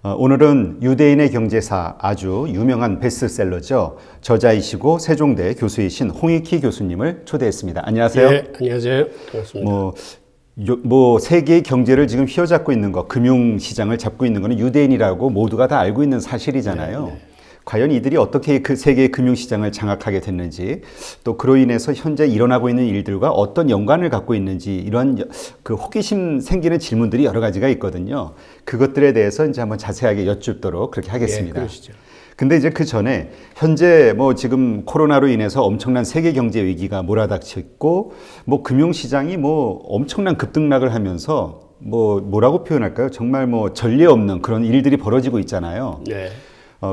오늘은 유대인의 경제사 아주 유명한 베스트셀러죠. 저자이시고 세종대 교수이신 홍익희 교수님을 초대했습니다. 안녕하세요. 네, 안녕하세요. 반갑습니다. 세계의 경제를 지금 휘어잡고 있는 거, 금융시장을 잡고 있는 거는 유대인이라고 모두가 다 알고 있는 사실이잖아요. 네. 과연 이들이 어떻게 그 세계의 금융시장을 장악하게 됐는지, 또 그로 인해서 현재 일어나고 있는 일들과 어떤 연관을 갖고 있는지, 이런 그 호기심 생기는 질문들이 여러 가지가 있거든요. 그것들에 대해서 이제 한번 자세하게 여쭙도록 그렇게 하겠습니다. 그러시죠. 근데 이제 그 전에 현재 지금 코로나로 인해서 엄청난 세계 경제 위기가 몰아닥쳤고, 금융시장이 엄청난 급등락을 하면서 뭐라고 표현할까요? 정말 전례 없는 그런 일들이 벌어지고 있잖아요. 네.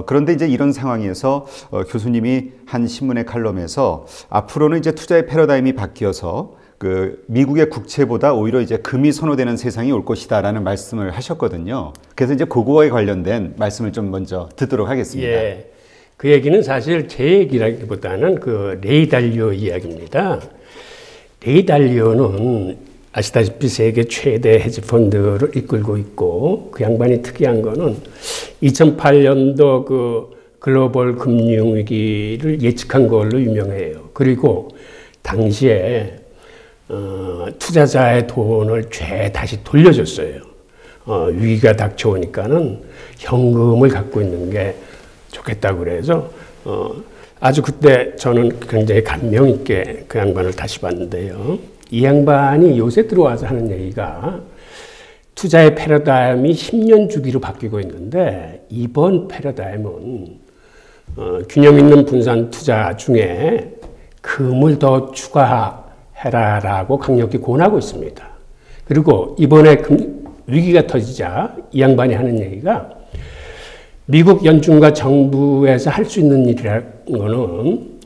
그런데 이제 이런 상황에서 교수님이 한 신문의 칼럼에서 앞으로는 이제 투자의 패러다임이 바뀌어서 그 미국의 국채보다 오히려 이제 금이 선호되는 세상이 올 것이다라는 말씀을 하셨거든요. 그래서 이제 그거에 관련된 말씀을 좀 먼저 듣도록 하겠습니다. 예. 그 얘기는 사실 제 얘기라기보다는 그 레이 달리오 이야기입니다. 레이 달리오는 아시다시피 세계 최대 헤지펀드를 이끌고 있고, 그 양반이 특이한 거는 2008년도 그 글로벌 금융위기를 예측한 걸로 유명해요. 그리고 당시에 투자자의 돈을 다시 돌려줬어요. 위기가 닥쳐오니까는 현금을 갖고 있는 게 좋겠다고 그래서 아주 그때 저는 굉장히 감명 있게 그 양반을 다시 봤는데요. 이 양반이 요새 들어와서 하는 얘기가 투자의 패러다임이 10년 주기로 바뀌고 있는데, 이번 패러다임은 균형 있는 분산 투자 중에 금을 더 추가해라라고 강력히 권하고 있습니다. 그리고 이번에 위기가 터지자 이 양반이 하는 얘기가, 미국 연준과 정부에서 할 수 있는 일이라는 거는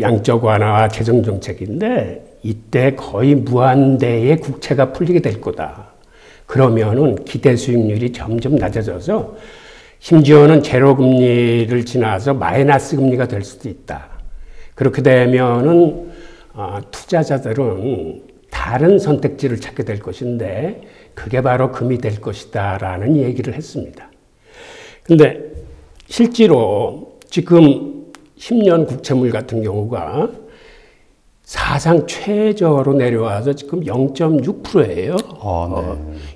양적 완화와 재정 정책인데, 이때 거의 무한대의 국채가 풀리게 될 거다. 그러면은 기대 수익률이 점점 낮아져서 심지어는 제로 금리를 지나서 마이너스 금리가 될 수도 있다. 그렇게 되면은 투자자들은 다른 선택지를 찾게 될 것인데, 그게 바로 금이 될 것이다라는 얘기를 했습니다. 근데 실제로 지금 10년 국채물 같은 경우가 사상 최저로 내려와서 지금 0.6%예요.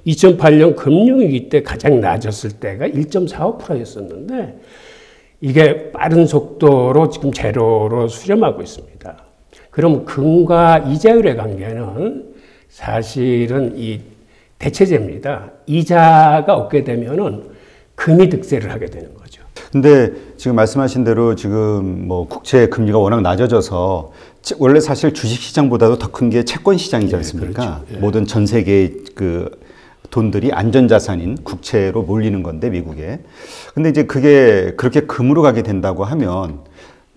2008년 금융위기 때 가장 낮았을 때가 1.45%였었는데 이게 빠른 속도로 지금 제로로 수렴하고 있습니다. 그럼 금과 이자율의 관계는 사실은 이 대체제입니다. 이자가 없게 되면은 금이 득세를 하게 되는 거죠. 근데 지금 말씀하신 대로 지금 국채 금리가 워낙 낮아져서 원래 사실 주식 시장보다도 더 큰 게 채권 시장이지 않습니까? 그렇죠. 예. 모든 전 세계의 그 돈들이 안전자산인 국채로 몰리는 건데, 미국에. 근데 이제 그게 그렇게 금으로 가게 된다고 하면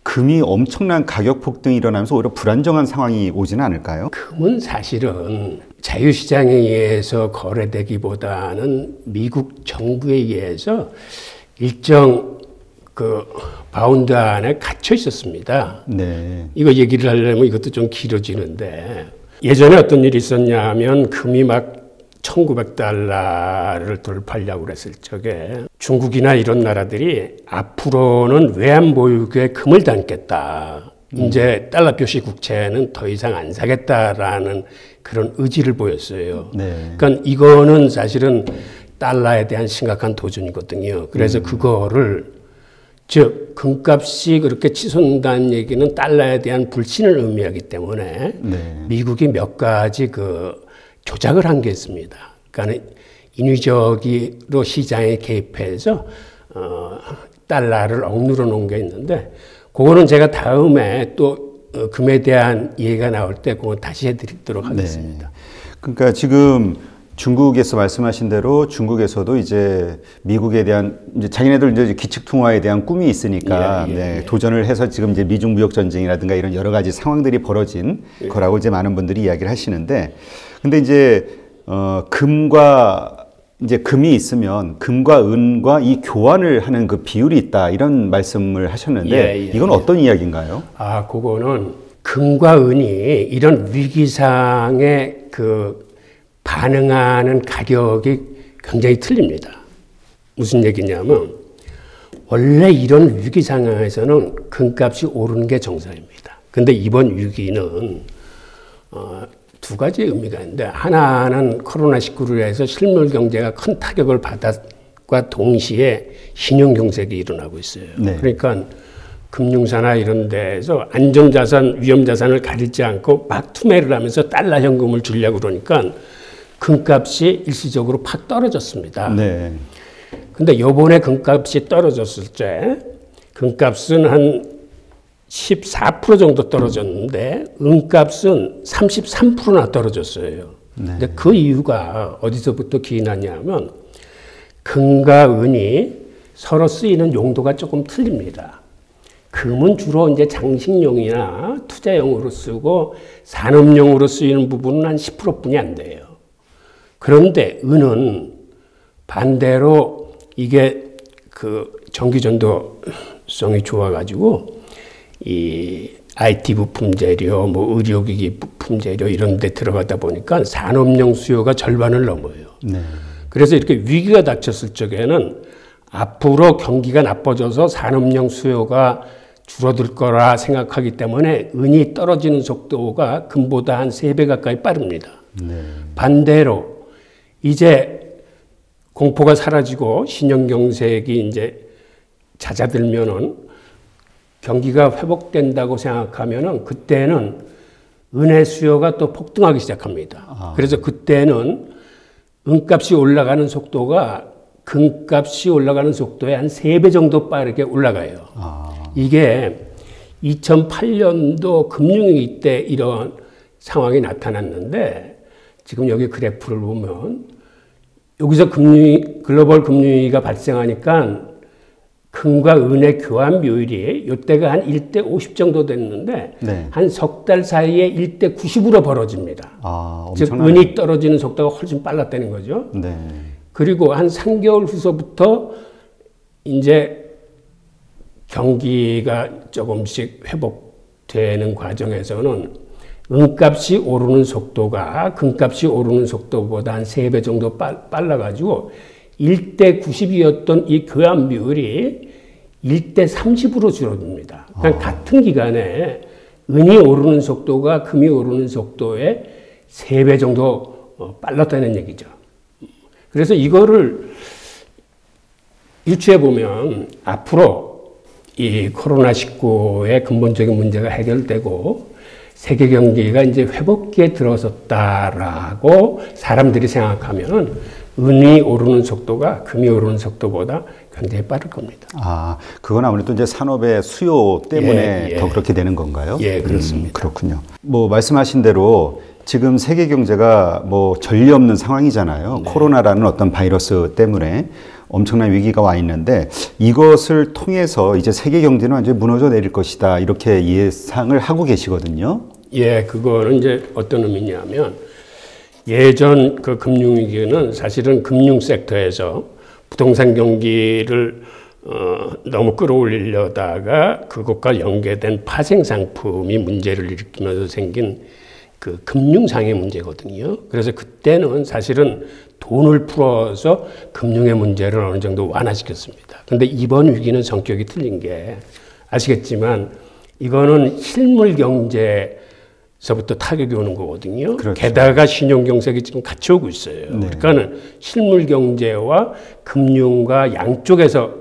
금이 엄청난 가격 폭등이 일어나면서 오히려 불안정한 상황이 오지는 않을까요? 금은 사실은 자유시장에 의해서 거래되기보다는 미국 정부에 의해서 일정 그 바운드 안에 갇혀 있었습니다. 네. 이거 얘기를 하려면 이것도 좀 길어지는데, 예전에 어떤 일이 있었냐면 금이 막 1900달러를 돌파하려고 그랬을 적에 중국이나 이런 나라들이 앞으로는 외환 보유고에 금을 담겠다. 이제 달러 표시 국채는 더 이상 안 사겠다라는 그런 의지를 보였어요. 네. 그러니까 이거는 사실은 달러에 대한 심각한 도전이거든요. 그래서 그거를 즉 금값이 그렇게 치솟는다는 얘기는 달러에 대한 불신을 의미하기 때문에 미국이 몇 가지 그 조작을 한 게 있습니다. 그러니까 인위적으로 시장에 개입해서 달러를 억누러 놓은 게 있는데, 그거는 제가 다음에 또 금에 대한 이해가 나올 때 그거 다시 해드리도록 하겠습니다. 그러니까 지금 중국에서 말씀하신 대로 중국에서도 이제 미국에 대한 이제 자기네들 이제 기축통화에 대한 꿈이 있으니까 도전을 해서 지금 이제 미중 무역 전쟁이라든가 이런 여러 가지 상황들이 벌어진 거라고 이제 많은 분들이 이야기를 하시는데, 근데 이제 금이 있으면 금과 은과 이 교환을 하는 그 비율이 있다, 이런 말씀을 하셨는데 이건 어떤 이야기인가요? 그거는 금과 은이 이런 위기상의 그 반응하는 가격이 굉장히 틀립니다. 무슨 얘기냐면 원래 이런 위기 상황에서는 금값이 오르는 게 정상입니다. 근데 이번 위기는 두 가지 의미가 있는데 하나는 코로나19로 해서 실물 경제가 큰 타격을 받았과 동시에 신용 경색이 일어나고 있어요. 네. 그러니까 금융사나 이런 데에서 안전자산, 위험자산을 가리지 않고 막 투매를 하면서 달러 현금을 주려고 그러니까 금값이 일시적으로 팍 떨어졌습니다. 네. 근데 요번에 금값이 떨어졌을 때 금값은 한 14% 정도 떨어졌는데 은값은 33%나 떨어졌어요. 네. 근데 그 이유가 어디서부터 기인하냐면 금과 은이 서로 쓰이는 용도가 조금 틀립니다. 금은 주로 이제 장식용이나 투자용으로 쓰고 산업용으로 쓰이는 부분은 한 10%뿐이 안 돼요. 그런데 은은 반대로 이게 그 전기전도성이 좋아가지고 이 IT 부품 재료, 뭐 의료기기 부품 재료 이런 데 들어가다 보니까 산업용 수요가 절반을 넘어요. 네. 그래서 이렇게 위기가 닥쳤을 적에는 앞으로 경기가 나빠져서 산업용 수요가 줄어들 거라 생각하기 때문에 은이 떨어지는 속도가 금보다 한 3배 가까이 빠릅니다. 네. 반대로 이제 공포가 사라지고 신용경색이 이제 잦아들면은 경기가 회복된다고 생각하면은 그때는 은의 수요가 또 폭등하기 시작합니다. 그래서 그때는 은값이 올라가는 속도가 금값이 올라가는 속도의 한 3배 정도 빠르게 올라가요. 이게 2008년도 금융위기 때 이런 상황이 나타났는데 지금 여기 그래프를 보면 여기서 글로벌 금융위기가 발생하니까 금과 은의 교환 비율이 이때가 한 1대 50 정도 됐는데 네. 한 석 달 사이에 1대 90으로 벌어집니다. 즉 은이 떨어지는 속도가 훨씬 빨랐다는 거죠. 네. 그리고 한 3개월 후서부터 이제 경기가 조금씩 회복되는 과정에서는 은값이 오르는 속도가 금값이 오르는 속도보다 한 3배 정도 빨라가지고 1대 90이었던 이 교환 비율이 1대 30으로 줄어듭니다. 그러니까 같은 기간에 은이 오르는 속도가 금이 오르는 속도의 3배 정도 빨랐다는 얘기죠. 그래서 이거를 유추해 보면 앞으로 이 코로나19의 근본적인 문제가 해결되고 세계 경기가 이제 회복기에 들어섰다라고 사람들이 생각하면 은이 오르는 속도가 금이 오르는 속도보다 굉장히 빠를 겁니다. 그건 아무래도 이제 산업의 수요 때문에 더 그렇게 되는 건가요? 예, 그렇습니다. 그렇군요. 뭐 말씀하신 대로 지금 세계 경제가 뭐 전례 없는 상황이잖아요. 네. 코로나라는 어떤 바이러스 때문에 엄청난 위기가 와 있는데 이것을 통해서 이제 세계 경제는 완전히 무너져 내릴 것이다 이렇게 예상을 하고 계시거든요. 예, 그거는 이제 어떤 의미냐면 예전 그 금융위기는 사실은 금융 섹터에서 부동산 경기를 너무 끌어올리려다가 그것과 연계된 파생 상품이 문제를 일으키면서 생긴 그 금융상의 문제거든요. 그래서 그때는 사실은 돈을 풀어서 금융의 문제를 어느 정도 완화시켰습니다. 그런데 이번 위기는 성격이 틀린 게 아시겠지만 이거는 실물 경제서부터 타격이 오는 거거든요. 그렇죠. 게다가 신용 경색이 지금 같이 오고 있어요. 네. 그러니까는 실물 경제와 금융과 양쪽에서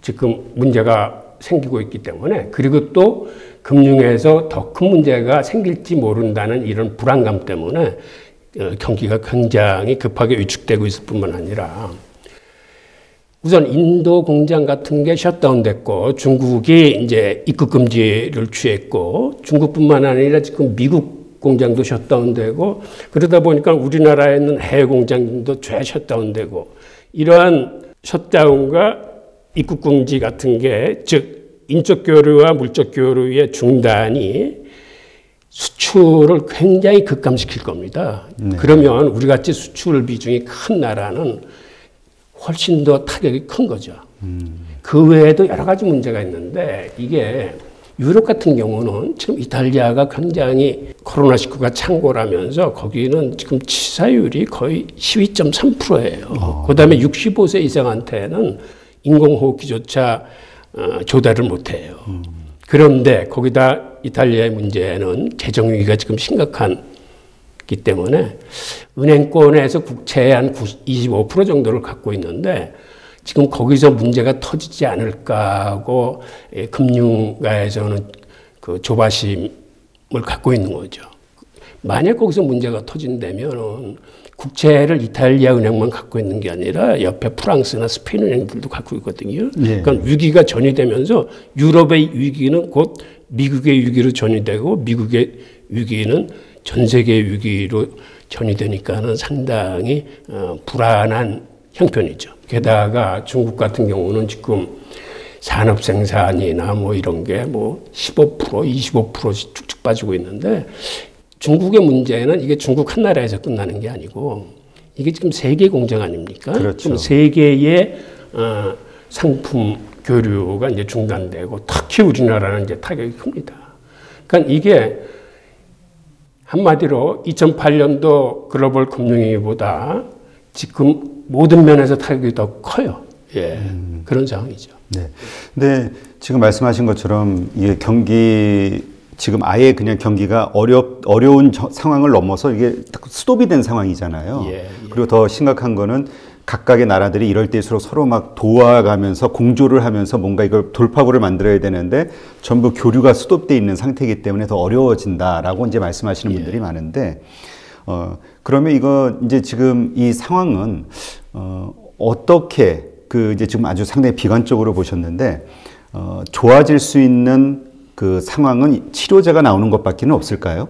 지금 문제가 생기고 있기 때문에 그리고 또 금융에서 더 큰 문제가 생길지 모른다는 이런 불안감 때문에 경기가 굉장히 급하게 위축되고 있을 뿐만 아니라 우선 인도 공장 같은 게 셧다운 됐고 중국이 이제 입국 금지를 취했고 중국뿐만 아니라 지금 미국 공장도 셧다운 되고 그러다 보니까 우리나라에 있는 해외 공장도 죄 셧다운 되고 이러한 셧다운과 입국 금지 같은 게 즉 인적 교류와 물적 교류의 중단이 수출을 굉장히 급감시킬 겁니다. 네. 그러면 우리 같이 수출 비중이 큰 나라는 훨씬 더 타격이 큰 거죠. 그 외에도 여러 가지 문제가 있는데 이게 유럽 같은 경우는 지금 이탈리아가 굉장히 코로나19가 창궐하면서 거기는 지금 치사율이 거의 12.3%예요. 그다음에 65세 이상한테는 인공호흡기조차 조달을 못해요. 그런데 거기다 이탈리아의 문제는 재정 위기가 지금 심각한기 때문에 은행권에서 국채의 한 25% 정도를 갖고 있는데 지금 거기서 문제가 터지지 않을까 하고 금융가에서는 그 조바심을 갖고 있는 거죠. 만약 거기서 문제가 터진다면은 국채를 이탈리아 은행만 갖고 있는 게 아니라 옆에 프랑스나 스페인 은행들도 갖고 있거든요. 네. 그러니까 위기가 전이되면서 유럽의 위기는 곧 미국의 위기로 전이되고 미국의 위기는 전 세계 위기로 전이되니까는 상당히 불안한 형편이죠. 게다가 중국 같은 경우는 지금 산업 생산이나 뭐 이런 게 뭐 15%, 25%씩 쭉쭉 빠지고 있는데 중국의 문제는 이게 중국 한 나라에서 끝나는 게 아니고 이게 지금 세계 공장 아닙니까? 그렇죠. 지금 세계의 상품 교류가 이제 중단되고 특히 우리나라는 이제 타격이 큽니다. 그러니까 이게 한마디로 2008년도 글로벌 금융위기보다 지금 모든 면에서 타격이 더 커요. 예, 그런 상황이죠. 네. 근데 지금 말씀하신 것처럼 이게 경기 지금 아예 그냥 경기가 어려운 상황을 넘어서 이게 스톱이 된 상황이잖아요. 예, 예. 그리고 더 심각한 거는 각각의 나라들이 이럴 때일수록 서로 막 도와가면서 공조를 하면서 뭔가 이걸 돌파구를 만들어야 되는데 전부 교류가 스톱돼 있는 상태이기 때문에 더 어려워진다라고 이제 말씀하시는 분들이 예. 많은데 그러면 이거 이제 지금 이 상황은 어떻게 그 이제 지금 아주 상당히 비관적으로 보셨는데 좋아질 수 있는 그 상황은 치료제가 나오는 것밖에는 없을까요?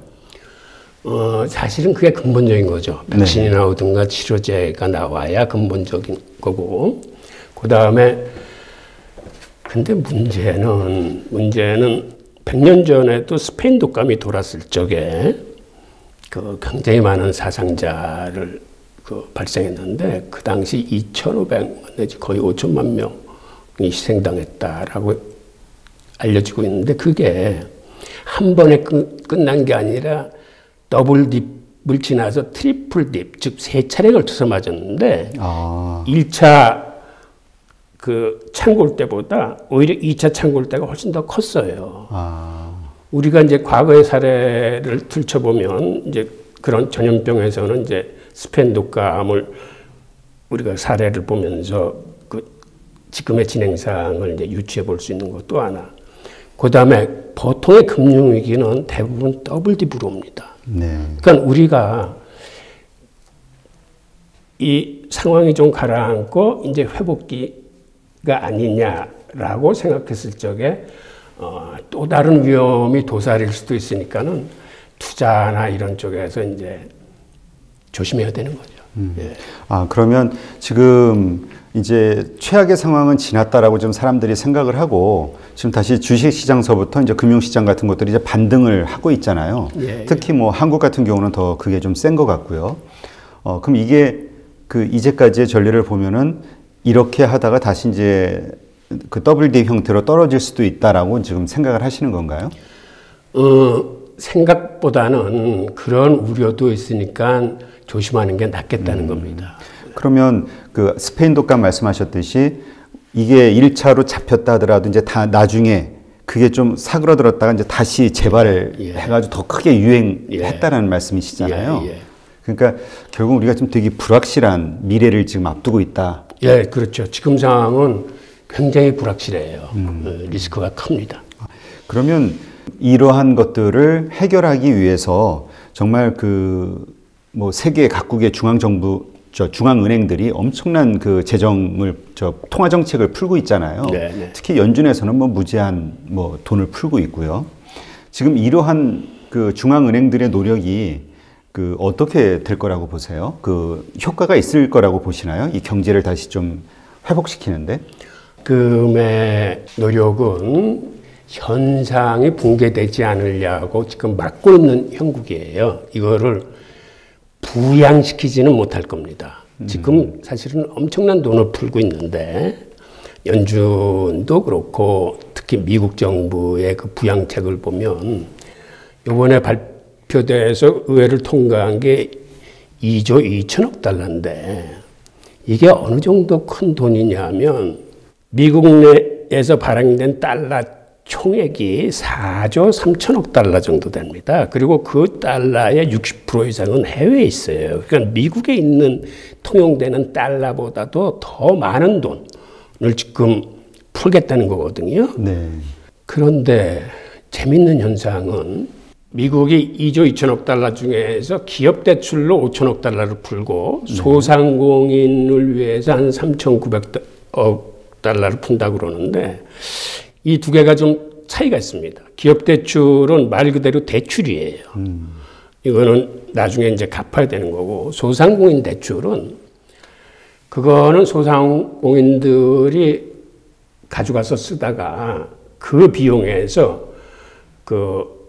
사실은 그게 근본적인 거죠. 백신이 네. 나오든가 치료제가 나와야 근본적인 거고, 그 다음에 근데 문제는 100년 전에도 스페인 독감이 돌았을 적에 그 굉장히 많은 사상자를 발생했는데 그 당시 2,500만 내지 거의 5천만 명이 희생당했다라고 알려지고 있는데 그게 한 번에 끝난 게 아니라 더블 딥을 지나서 트리플 딥, 즉 세 차례 걸쳐서 맞았는데 1차 그 창궐 때보다 오히려 2차 창궐 때가 훨씬 더 컸어요. 우리가 이제 과거의 사례를 들춰보면 이제 그런 전염병에서는 이제 스페인 독감을 우리가 사례를 보면서 그 지금의 진행상을 이제 유추해 볼 수 있는 것도 하나. 그 다음에 보통의 금융위기는 대부분 더블 딥으로 옵니다. 네. 그러니까 우리가 이 상황이 좀 가라앉고 이제 회복기가 아니냐라고 생각했을 적에 또 다른 위험이 도사릴 수도 있으니까는 투자나 이런 쪽에서 이제 조심해야 되는 거죠. 예. 그러면 지금 이제 최악의 상황은 지났다라고 좀 사람들이 생각을 하고 지금 다시 주식시장서부터 이제 금융시장 같은 것들이 이제 반등을 하고 있잖아요. 예, 특히 뭐 한국 같은 경우는 더 그게 좀 센 것 같고요. 그럼 이게 그 이제까지의 전례를 보면은 이렇게 하다가 다시 이제 그 더블 D 형태로 떨어질 수도 있다라고 지금 생각을 하시는 건가요? 생각보다는 그런 우려도 있으니까 조심하는 게 낫겠다는 겁니다. 그러면 그 스페인 독감 말씀하셨듯이 이게 1차로 잡혔다 하더라도 이제 다 나중에 그게 좀 사그러들었다가 이제 다시 재발을 해가지고 더 크게 유행했다라는 말씀이시잖아요. 그러니까 결국 우리가 좀 되게 불확실한 미래를 지금 앞두고 있다. 예, 그렇죠. 지금 상황은 굉장히 불확실해요. 리스크가 큽니다. 그러면 이러한 것들을 해결하기 위해서 정말 그 뭐 세계 각국의 중앙은행들이 엄청난 그 재정을 통화 정책을 풀고 있잖아요. 네네. 특히 연준에서는 뭐 무제한 뭐 돈을 풀고 있고요. 지금 이러한 그 중앙은행들의 노력이 그 어떻게 될 거라고 보세요? 그 효과가 있을 거라고 보시나요? 이 경제를 다시 좀 회복시키는데? 금의 노력은 현상이 붕괴되지 않으려고 지금 막고 있는 형국이에요. 이거를 부양시키지는 못할 겁니다. 지금 사실은 엄청난 돈을 풀고 있는데 연준도 그렇고 특히 미국 정부의 그 부양책을 보면 이번에 발표돼서 의회를 통과한 게 2조 2천억 달러인데 이게 어느 정도 큰 돈이냐면 미국 내에서 발행된 달러 총액이 4조 3천억 달러 정도 됩니다. 그리고 그 달러의 60% 이상은 해외에 있어요. 그러니까 미국에 있는 통용되는 달러보다도 더 많은 돈을 지금 풀겠다는 거거든요. 네. 그런데 재밌는 현상은 미국이 2조 2천억 달러 중에서 기업 대출로 5천억 달러를 풀고 소상공인을 위해서 한 3,900억 달러를 푼다고 그러는데 이 두 개가 좀 차이가 있습니다. 기업 대출은 말 그대로 대출이에요. 이거는 나중에 이제 갚아야 되는 거고 소상공인 대출은 그거는 소상공인들이 가져가서 쓰다가 그 비용에서 그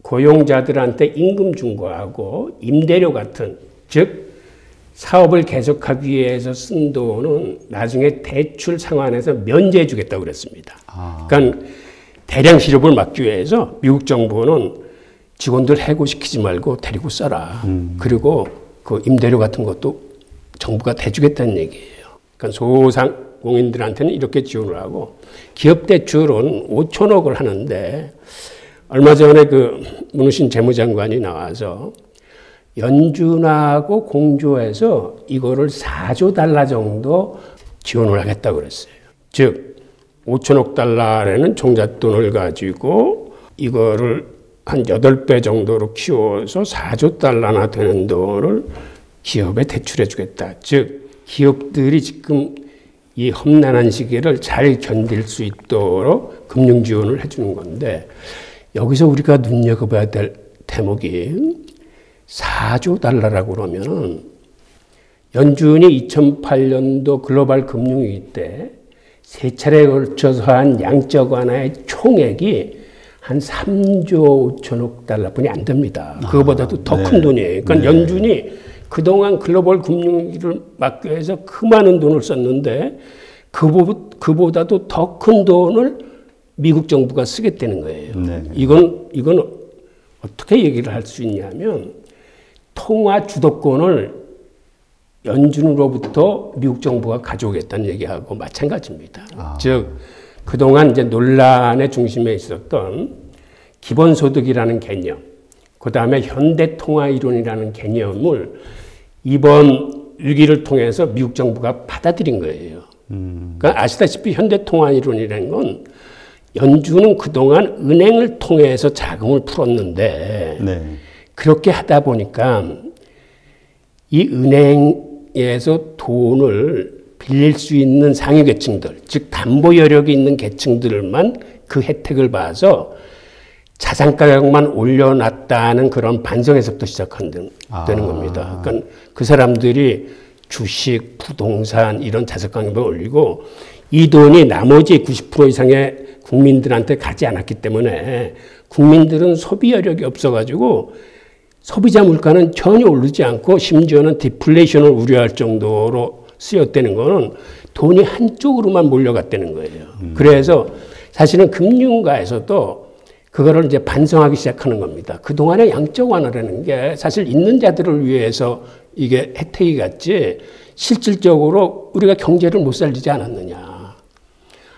고용자들한테 임금 준 거하고 임대료 같은 즉 사업을 계속하기 위해서 쓴 돈은 나중에 대출 상환해서 면제해 주겠다고 그랬습니다. 그러니까 대량 실업을 막기 위해서 미국 정부는 직원들 해고시키지 말고 데리고 써라. 그리고 그 임대료 같은 것도 정부가 대주겠다는 얘기예요. 그러니까 소상공인들한테는 이렇게 지원을 하고 기업 대출은 5천억을 하는데 얼마 전에 그 문우신 재무장관이 나와서 연준하고 공조해서 이거를 4조 달러 정도 지원을 하겠다고 그랬어요. 즉 5천억 달러라는 종잣돈을 가지고 이거를 한 8배 정도로 키워서 4조 달러나 되는 돈을 기업에 대출해 주겠다. 즉 기업들이 지금 이 험난한 시기를 잘 견딜 수 있도록 금융 지원을 해주는 건데 여기서 우리가 눈여겨봐야 될 대목이 4조 달러라고 그러면은 연준이 2008년도 글로벌 금융위기 때 세 차례에 걸쳐서 한 양적 완화의 총액이 한 3조 5천억 달러뿐이 안 됩니다. 그거보다도 더 큰 돈이에요. 그러니까 연준이 그동안 글로벌 금융위기를 막기 위해서 그 많은 돈을 썼는데 그보다도 더 큰 돈을 미국 정부가 쓰겠다는 거예요. 이건 어떻게 얘기를 할 수 있냐면 통화 주도권을 연준으로부터 미국 정부가 가져오겠다는 얘기하고 마찬가지입니다. 즉 그동안 이제 논란의 중심에 있었던 기본소득이라는 개념, 그 다음에 현대통화이론이라는 개념을 이번 위기를 통해서 미국 정부가 받아들인 거예요. 그러니까 아시다시피 현대통화이론이라는 건 연준은 그동안 은행을 통해서 자금을 풀었는데 그렇게 하다 보니까 이 은행에서 돈을 빌릴 수 있는 상위 계층들, 즉 담보 여력이 있는 계층들만 그 혜택을 봐서 자산 가격만 올려놨다는 그런 반성에서부터 시작되는 겁니다. 그러니까 그 사람들이 주식, 부동산 이런 자산 가격을 올리고 이 돈이 나머지 90% 이상의 국민들한테 가지 않았기 때문에 국민들은 소비 여력이 없어가지고 소비자 물가는 전혀 오르지 않고 심지어는 디플레이션을 우려할 정도로 쓰였다는 거는 돈이 한쪽으로만 몰려갔다는 거예요. 그래서 사실은 금융가에서도 그거를 이제 반성하기 시작하는 겁니다. 그동안의 양적 완화라는 게 사실 있는 자들을 위해서 이게 혜택이 갔지 실질적으로 우리가 경제를 못 살리지 않았느냐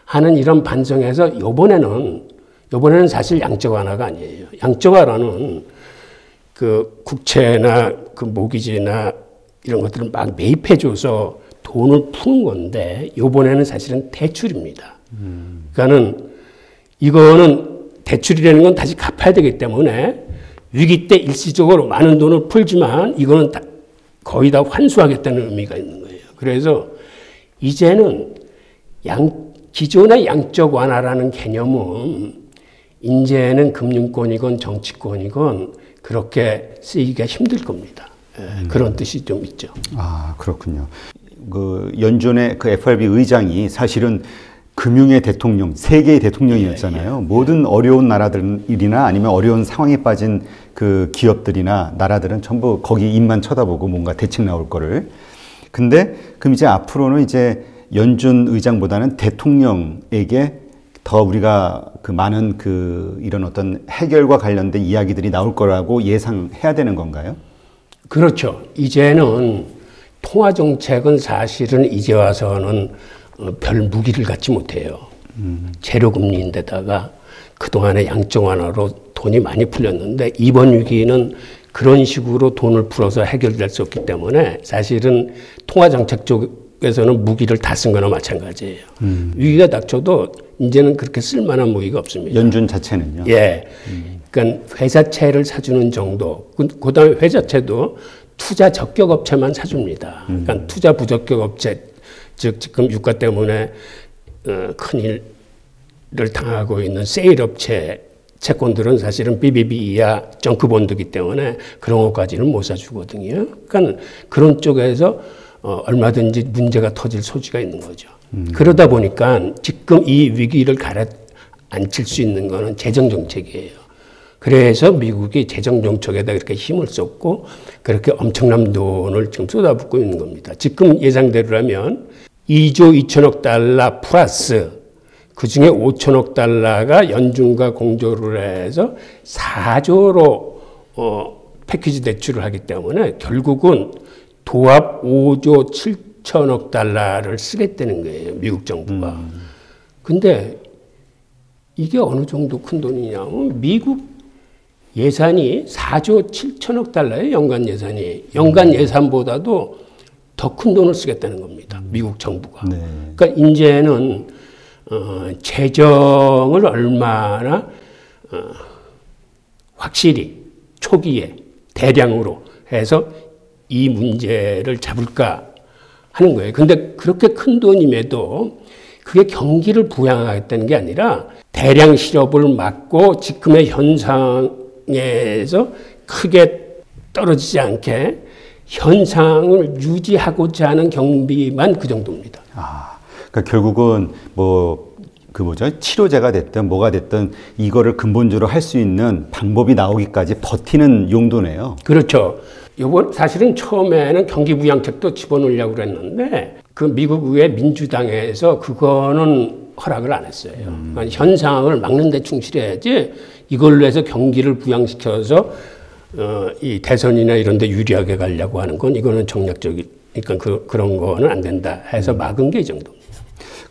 하는 이런 반성에서 이번에는 사실 양적 완화가 아니에요. 양적 완화는 그 국채나 그 모기지나 이런 것들을 막 매입해줘서 돈을 푸는 건데 이번에는 사실은 대출입니다. 그러니까는 이거는 대출이라는 건 다시 갚아야 되기 때문에 위기 때 일시적으로 많은 돈을 풀지만 이거는 거의 다 환수하겠다는 의미가 있는 거예요. 그래서 이제는 기존의 양적 완화라는 개념은 이제는 금융권이건 정치권이건 그렇게 쓰기가 힘들 겁니다. 그런 뜻이 좀 있죠. 그렇군요. 그 연준의 그 FRB 의장이 사실은 금융의 대통령, 세계의 대통령이었잖아요. 모든 어려운 나라들이나 아니면 어려운 상황에 빠진 그 기업들이나 나라들은 전부 거기 입만 쳐다보고 뭔가 대책 나올 거를. 근데 그럼 이제 앞으로는 이제 연준 의장보다는 대통령에게 더 우리가 그 많은 그 이런 어떤 해결과 관련된 이야기들이 나올 거라고 예상해야 되는 건가요? 그렇죠. 이제는 통화 정책은 사실은 이제 와서는 별 무기를 갖지 못해요. 제로금리인데다가 그동안에 양적 완화로 돈이 많이 풀렸는데 이번 위기는 그런 식으로 돈을 풀어서 해결될 수 없기 때문에 사실은 통화 정책 쪽에서는 무기를 다 쓴 거나 마찬가지예요. 위기가 닥쳐도 이제는 그렇게 쓸만한 무기가 없습니다. 연준 자체는요? 예. 그러니까 회사채를 사주는 정도. 그다음에 회사채도 투자 적격 업체만 사줍니다. 그러니까 투자 부적격 업체, 즉 지금 유가 때문에 큰일을 당하고 있는 세일 업체 채권들은 사실은 BBB 이하 정크본드이기 때문에 그런 것까지는 못 사주거든요. 그러니까 그런 쪽에서 얼마든지 문제가 터질 소지가 있는 거죠. 그러다 보니까 지금 이 위기를 가라앉힐 수 있는 거는 재정정책이에요. 그래서 미국이 재정정책에다 그렇게 힘을 쏟고 그렇게 엄청난 돈을 지금 쏟아붓고 있는 겁니다. 지금 예상대로라면 2조 2천억 달러 플러스 그중에 5천억 달러가 연준과 공조를 해서 4조로 패키지 대출을 하기 때문에 결국은 도합 5조 7천억 달러를 쓰겠다는 거예요. 미국 정부가. 근데 이게 어느 정도 큰 돈이냐면 미국 예산이 4조 7천억 달러예요. 연간 예산이. 연간 예산보다도 더 큰 돈을 쓰겠다는 겁니다. 미국 정부가. 네. 그러니까 이제는 재정을 얼마나 확실히 초기에 대량으로 해서 이 문제를 잡을까 하는 거예요. 근데 그렇게 큰 돈임에도 그게 경기를 부양하겠다는 게 아니라 대량 실업을 막고 지금의 현상에서 크게 떨어지지 않게 현상을 유지하고자 하는 경비만 그 정도입니다. 그러니까 결국은 치료제가 됐든 뭐가 됐든 이거를 근본적으로 할 수 있는 방법이 나오기까지 버티는 용도네요. 그렇죠. 사실은 처음에는 경기 부양책도 집어넣으려고 그랬는데 그 미국 의회 민주당에서 그거는 허락을 안 했어요. 그러니까 현상을 막는 데 충실해야지 이걸로 해서 경기를 부양시켜서 이 대선이나 이런 데 유리하게 가려고 하는 건 이거는 정략적이니까 그런 거는 안 된다 해서 막은 게 이 정도입니다.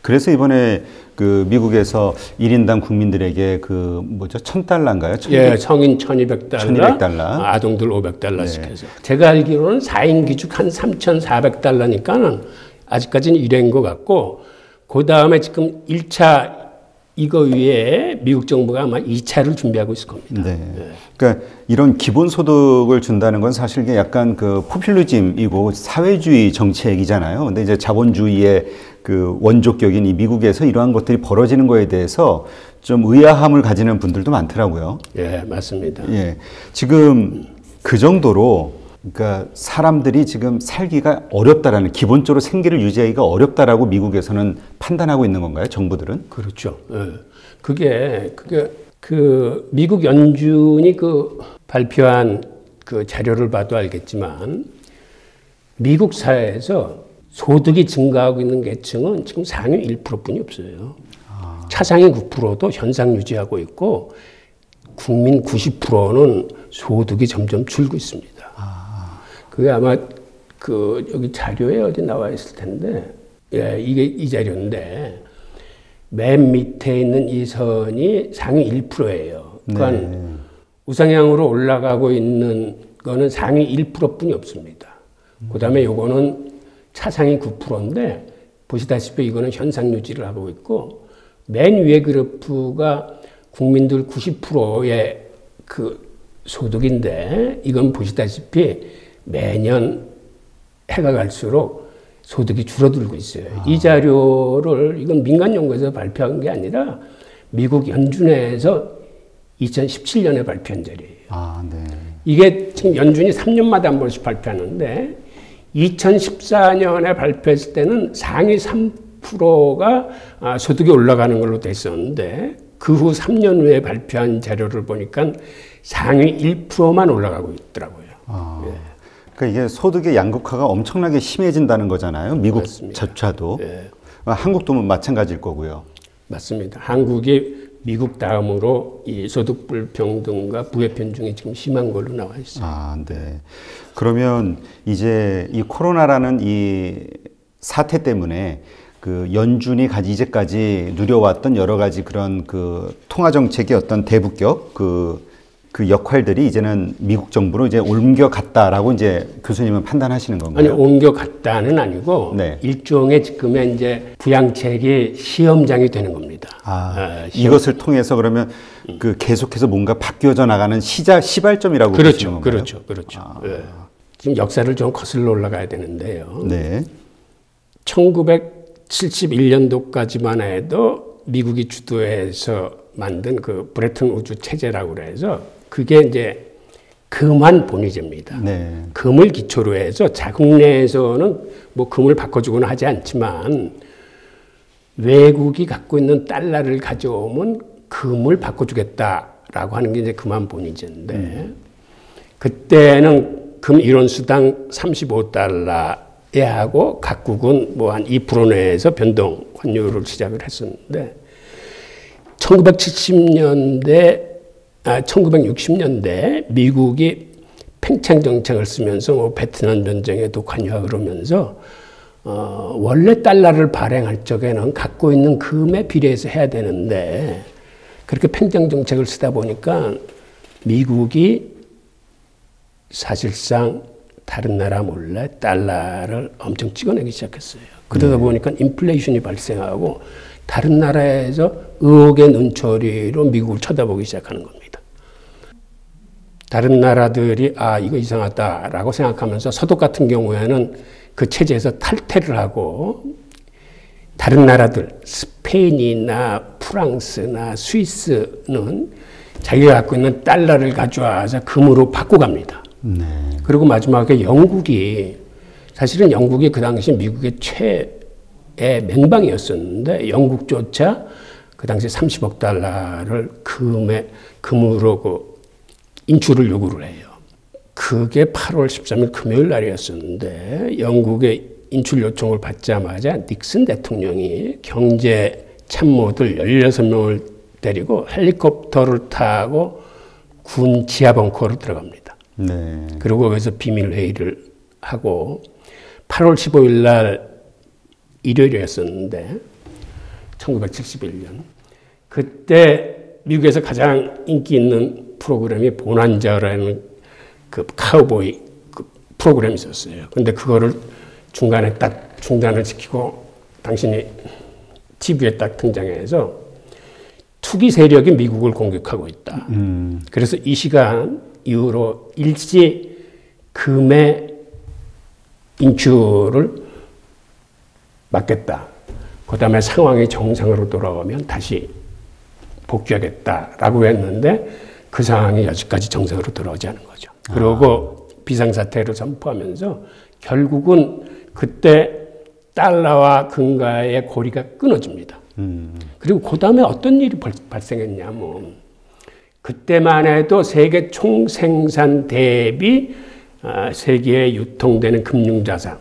그래서 이번에 그 미국에서 1인당 국민들에게 $1,000인가요? 예, 성인 1,200달러, 아동들 500달러씩 네. 해서. 제가 알기로는 4인 기축 한 3,400달러니까는 아직까지는 일인 것 같고, 그 다음에 지금 1차 이거 위에 미국 정부가 아마 2차를 준비하고 있을 겁니다. 네. 그러니까 이런 기본소득을 준다는 건 사실 이게 약간 그 포퓰리즘이고 사회주의 정책이잖아요. 근데 이제 자본주의의 그 원조격인 이 미국에서 이러한 것들이 벌어지는 거에 대해서 좀 의아함을 가지는 분들도 많더라고요. 예, 맞습니다. 예. 지금 그 정도로 그러니까 사람들이 지금 살기가 어렵다라는, 기본적으로 생계를 유지하기가 어렵다라고 미국에서는 판단하고 있는 건가요? 정부들은? 그렇죠. 예. 그게 그 미국 연준이 발표한 그 자료를 봐도 알겠지만 미국 사회에서 소득이 증가하고 있는 계층은 지금 상위 1%뿐이 없어요. 차상위 9%도 현상 유지하고 있고 국민 90%는 소득이 점점 줄고 있습니다. 그게 아마 여기 자료에 어디 나와 있을 텐데, 예, 이게 이 자료인데, 맨 밑에 있는 이 선이 상위 1%예요. 그러니까 네. 우상향으로 올라가고 있는 거는 상위 1%뿐이 없습니다. 그 다음에 요거는 차상위 9%인데, 보시다시피 이거는 현상 유지를 하고 있고, 맨 위에 그래프가 국민들 90%의 그 소득인데, 이건 보시다시피 매년 해가 갈수록 소득이 줄어들고 있어요. 이 자료를 이건 민간 연구에서 발표한 게 아니라 미국 연준에서 2017년에 발표한 자료예요. 네. 이게 지금 연준이 3년마다 한 번씩 발표하는데 2014년에 발표했을 때는 상위 3%가 소득이 올라가는 걸로 됐었는데 그 후 3년 후에 발표한 자료를 보니까 상위 1%만 올라가고 있더라고요. 예. 그러니까 이게 소득의 양극화가 엄청나게 심해진다는 거잖아요. 미국조차도. 예. 한국도 마찬가지일 거고요. 맞습니다. 한국이 미국 다음으로 이 소득 불평등과 부의 편중이 지금 심한 걸로 나와 있어요. 아, 네. 그러면 이제 이 코로나라는 이 사태 때문에 그 연준이 이제까지 누려왔던 여러 가지 그런 그 통화 정책의 어떤 대북격 그 역할들이 이제는 미국 정부로 이제 옮겨갔다라고 이제 교수님은 판단하시는 건가요? 아니, 옮겨갔다는 아니고 네. 일종의 지금의 이제 부양책이 시험장이 되는 겁니다. 이것을 통해서 그러면 그 계속해서 뭔가 바뀌어져 나가는 시발점이라고 보시는 건가요? 그렇죠. 네. 지금 역사를 좀 거슬러 올라가야 되는데요. 네. 1971년도까지만 해도 미국이 주도해서 만든 그 브레튼 우드 체제라고 그래서 그게 이제 금환 본위제입니다. 네. 금을 기초로 해서 자국 내에서는 뭐 금을 바꿔주거나 하지 않지만 외국이 갖고 있는 달러를 가져오면 금을 바꿔주겠다라고 하는 게 이제 금환 본위제인데 그때는 금 1온수당 35달러에 하고 각국은 뭐 한 2% 내에서 변동 환율을 시작을 했었는데 1960년대 미국이 팽창 정책을 쓰면서 뭐 베트남 전쟁에도 관여하고 그러면서 원래 달러를 발행할 적에는 갖고 있는 금에 비례해서 해야 되는데 그렇게 팽창 정책을 쓰다 보니까 미국이 사실상 다른 나라 몰래 달러를 엄청 찍어내기 시작했어요. 그러다 보니까 인플레이션이 발생하고 다른 나라에서 의혹의 눈초리로 미국을 쳐다보기 시작하는 겁니다. 다른 나라들이 이거 이상하다라고 생각하면서 서독 같은 경우에는 그 체제에서 탈퇴를 하고 다른 나라들 스페인이나 프랑스나 스위스는 자기가 갖고 있는 달러를 가져와서 금으로 바꿔갑니다. 네. 그리고 마지막에 영국이 사실은 영국이 그 당시 미국의 최애 맹방이었었는데 영국조차 그 당시 30억 달러를 금으로 인출을 요구를 해요. 그게 8월 13일 금요일 날이었었는데 영국의 인출 요청을 받자마자 닉슨 대통령이 경제 참모들 16명을 데리고 헬리콥터를 타고 군 지하 벙커로 들어갑니다. 네. 그리고 거기서 비밀 회의를 하고 8월 15일 날 일요일이었었는데 1971년 그때 미국에서 가장 인기 있는 프로그램이 보난자라는 그 카우보이 그 프로그램이 있었어요. 근데 그거를 중간에 딱 중단을 시키고 당신이 TV에 딱 등장해서 투기 세력이 미국을 공격하고 있다. 그래서 이 시간 이후로 일시 금의 인출을 막겠다. 그 다음에 상황이 정상으로 돌아오면 다시 복귀하겠다라고 했는데 그 상황이 여지까지 정상으로 돌아오지 않은 거죠. 그리고 비상사태를 선포하면서 결국은 그때 달러와 금과의 고리가 끊어집니다. 그리고 그 다음에 어떤 일이 발생했냐면 그때만 해도 세계 총생산 대비 세계에 유통되는 금융자산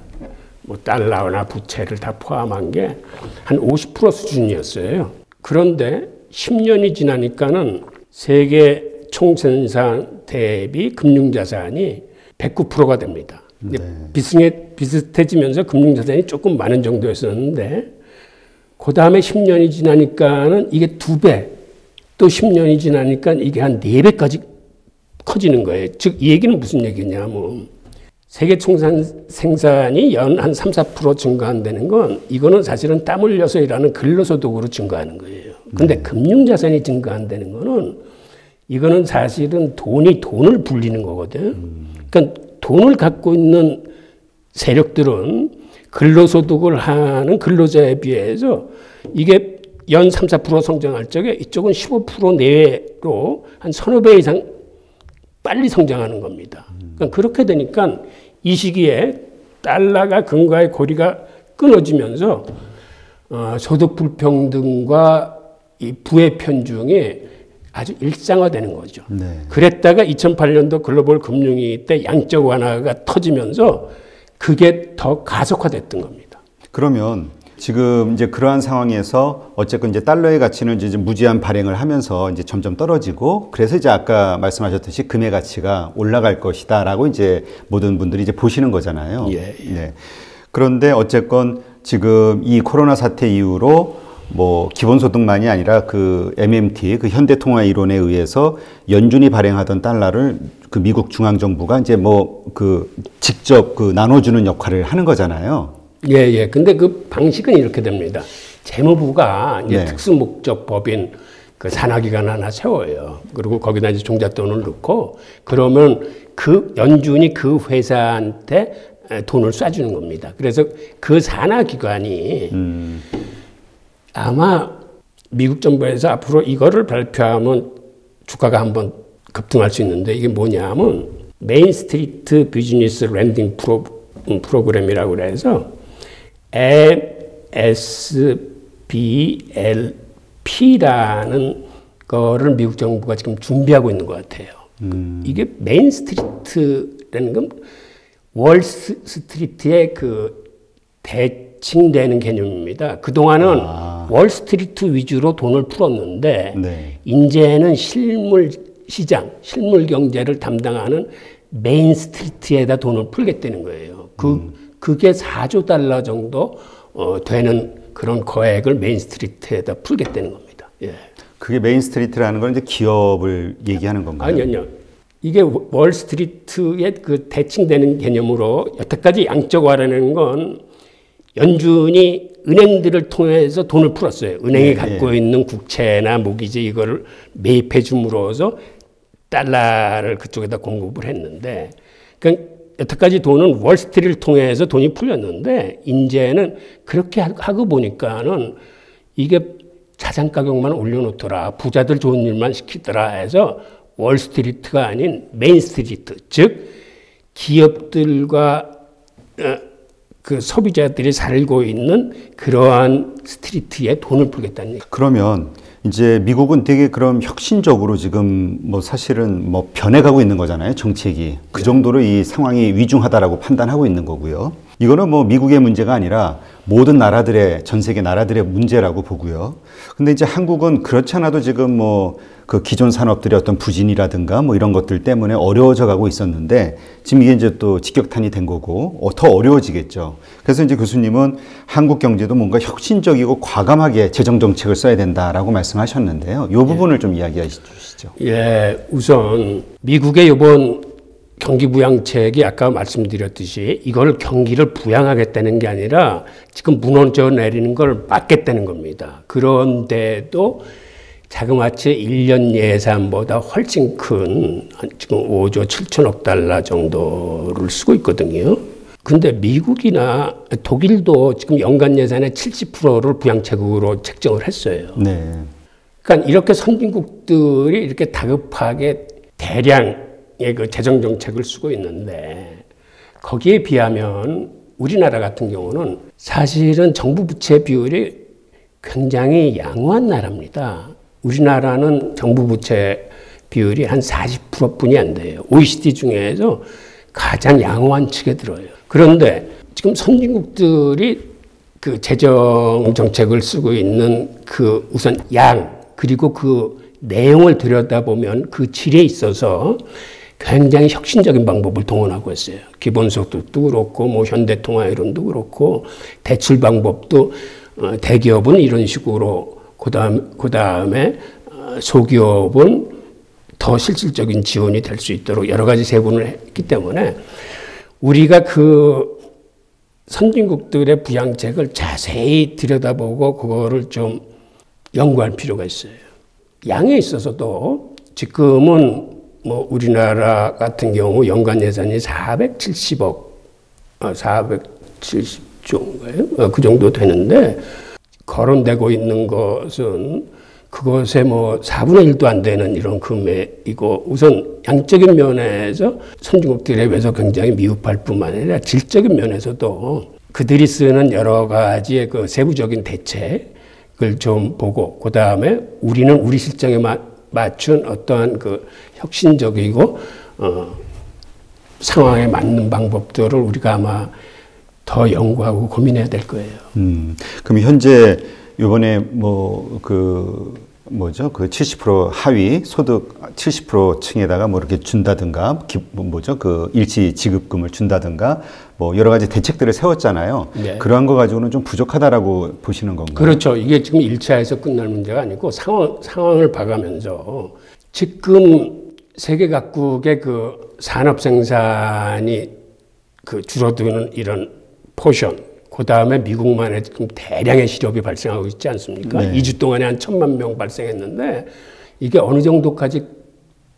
뭐 달러나 부채를 다 포함한 게 한 50% 수준이었어요. 그런데 10년이 지나니까는 세계 총생산 대비 금융자산이 109%가 됩니다. 네. 비슷해지면서 금융자산이 조금 많은 정도였었는데 그 다음에 10년이 지나니까는 이게 2배, 또 10년이 지나니까 이게 한 4배까지 커지는 거예요. 즉, 이 얘기는 무슨 얘기냐면 세계 생산이 연 한 3, 4% 증가한다는 건 이거는 사실은 땀 흘려서 일하는 근로소득으로 증가하는 거예요. 근데 금융자산이 증가한다는 거는 이거는 사실은 돈을 불리는 거거든. 그러니까 돈을 갖고 있는 세력들은 근로소득을 하는 근로자에 비해서 이게 연 3, 4% 성장할 적에 이쪽은 15% 내외로 한 서너 배 이상 빨리 성장하는 겁니다. 그러니까 그렇게 되니까 이 시기에 달러가 금과의 고리가 끊어지면서 소득 불평등과 이 부의 편중이 아주 일상화되는 거죠. 네. 그랬다가 2008년도 글로벌 금융위기 때 양적 완화가 터지면서 그게 더 가속화됐던 겁니다. 그러면 지금 이제 그러한 상황에서 어쨌건 이제 달러의 가치는 이제 무제한 발행을 하면서 이제 점점 떨어지고 그래서 이제 아까 말씀하셨듯이 금의 가치가 올라갈 것이다라고 이제 모든 분들이 이제 보시는 거잖아요. 예, 예. 네. 그런데 어쨌건 지금 이 코로나 사태 이후로 뭐 기본소득만이 아니라 그 MMT 그 현대통화 이론에 의해서 연준이 발행하던 달러를 그 미국 중앙정부가 이제 뭐 그 직접 그 나눠주는 역할을 하는 거잖아요. 예, 예. 근데 그 방식은 이렇게 됩니다. 재무부가 이제 네. 특수목적 법인 그 산하기관 하나 세워요. 그리고 거기다 이제 종잣돈을 넣고 그러면 그 연준이 그 회사한테 돈을 쏴주는 겁니다. 그래서 그 산하기관이 아마 미국 정부에서 앞으로 이거를 발표하면 주가가 한번 급등할 수 있는데 이게 뭐냐면 메인 스트리트 비즈니스 랜딩 프로그램이라고 그래서 MSBLP라는 거를 미국 정부가 지금 준비하고 있는 것 같아요. 이게 메인 스트리트라는 건 월스트리트의 그 대칭되는 개념입니다. 그동안은 월스트리트 위주로 돈을 풀었는데 네. 이제는 실물 시장, 실물 경제를 담당하는 메인 스트리트에다 돈을 풀겠다는 거예요. 그게 4조 달러 정도 되는 그런 거액을 메인 스트리트에다 풀겠다는 겁니다. 예. 그게 메인 스트리트라는 건 이제 기업을 얘기하는 건가요? 아니요. 이게 월스트리트의 그 대칭되는 개념으로 여태까지 양적화라는 건 연준이 은행들을 통해서 돈을 풀었어요. 은행이 갖고 있는 국채나 모기지 이거를 매입해 줌으로써 달러를 그쪽에다 공급을 했는데, 그러니까 여태까지 돈은 월스트리트를 통해서 돈이 풀렸는데, 이제는 그렇게 하고 보니까는 이게 자산 가격만 올려놓더라, 부자들 좋은 일만 시키더라 해서 월스트리트가 아닌 메인스트리트, 즉 기업들과 그 소비자들이 살고 있는 그러한 스트리트에 돈을 풀겠다는 얘기. 그러면 이제 미국은 되게 그럼 혁신적으로 지금 뭐 사실은 뭐 변해가고 있는 거잖아요, 정책이. 그 정도로 이 상황이 위중하다라고 판단하고 있는 거고요. 이거는 뭐 미국의 문제가 아니라 모든 나라들의, 전 세계 나라들의 문제라고 보고요. 근데 이제 한국은 그렇지 않아도 지금 뭐 그 기존 산업들의 어떤 부진이라든가 뭐 이런 것들 때문에 어려워져 가고 있었는데 지금 이게 이제 또 직격탄이 된 거고 더 어려워지겠죠. 그래서 이제 교수님은 한국 경제도 뭔가 혁신적이고 과감하게 재정 정책을 써야 된다라고 말씀하셨는데요. 이 부분을 좀 이야기해 주시죠. 예, 우선 미국의 이번 경기 부양책이 아까 말씀드렸듯이 이걸 경기를 부양하겠다는 게 아니라 지금 무너져 내리는 걸 막겠다는 겁니다. 그런데도 자그마치 1년 예산보다 훨씬 큰 지금 5조 7천억 달러 정도를 쓰고 있거든요. 근데 미국이나 독일도 지금 연간 예산의 70%를 부양책으로 책정을 했어요. 네. 그러니까 이렇게 선진국들이 이렇게 다급하게 대량의 그 재정 정책을 쓰고 있는데 거기에 비하면 우리나라 같은 경우는 사실은 정부 부채 비율이 굉장히 양호한 나라입니다. 우리나라는 정부 부채 비율이 한 40%뿐이 안 돼요. OECD 중에서 가장 양호한 측에 들어요. 그런데 지금 선진국들이 그 재정 정책을 쓰고 있는 그 우선 양 그리고 그 내용을 들여다보면 그 질에 있어서 굉장히 혁신적인 방법을 동원하고 있어요. 기본소득도 그렇고 뭐 현대통화 이론도 그렇고 대출 방법도 대기업은 이런 식으로 그다음에 소기업은 더 실질적인 지원이 될 수 있도록 여러 가지 세분을 했기 때문에 우리가 그 선진국들의 부양책을 자세히 들여다보고 그거를 좀 연구할 필요가 있어요. 양에 있어서도 지금은 뭐 우리나라 같은 경우 연간 예산이 470조인가요? 그 정도 되는데 거론되고 있는 것은 그것의 뭐 4분의 1도 안 되는 이런 금액이고 우선 양적인 면에서 선진국들에 비해서 굉장히 미흡할 뿐만 아니라 질적인 면에서도 그들이 쓰는 여러 가지의 그 세부적인 대책을 좀 보고 그 다음에 우리는 우리 실정에 맞춘 어떠한 그 혁신적이고 상황에 맞는 방법들을 우리가 아마 더 연구하고 고민해야 될 거예요. 그럼 현재 이번에 뭐죠? 그 70% 하위 소득 70% 층에다가 뭐 이렇게 준다든가, 뭐죠? 그 일시 지급금을 준다든가, 뭐 여러 가지 대책들을 세웠잖아요. 네. 그러한 거 가지고는 좀 부족하다라고 보시는 건가요? 그렇죠. 이게 지금 1차에서 끝날 문제가 아니고 상황을 봐가면서 지금 세계 각국의 그 산업 생산이 그 줄어드는 이런 포션, 그 다음에 미국만에 지금 대량의 실업이 발생하고 있지 않습니까? 네. 2주 동안에 한 1,000만 명 발생했는데 이게 어느 정도까지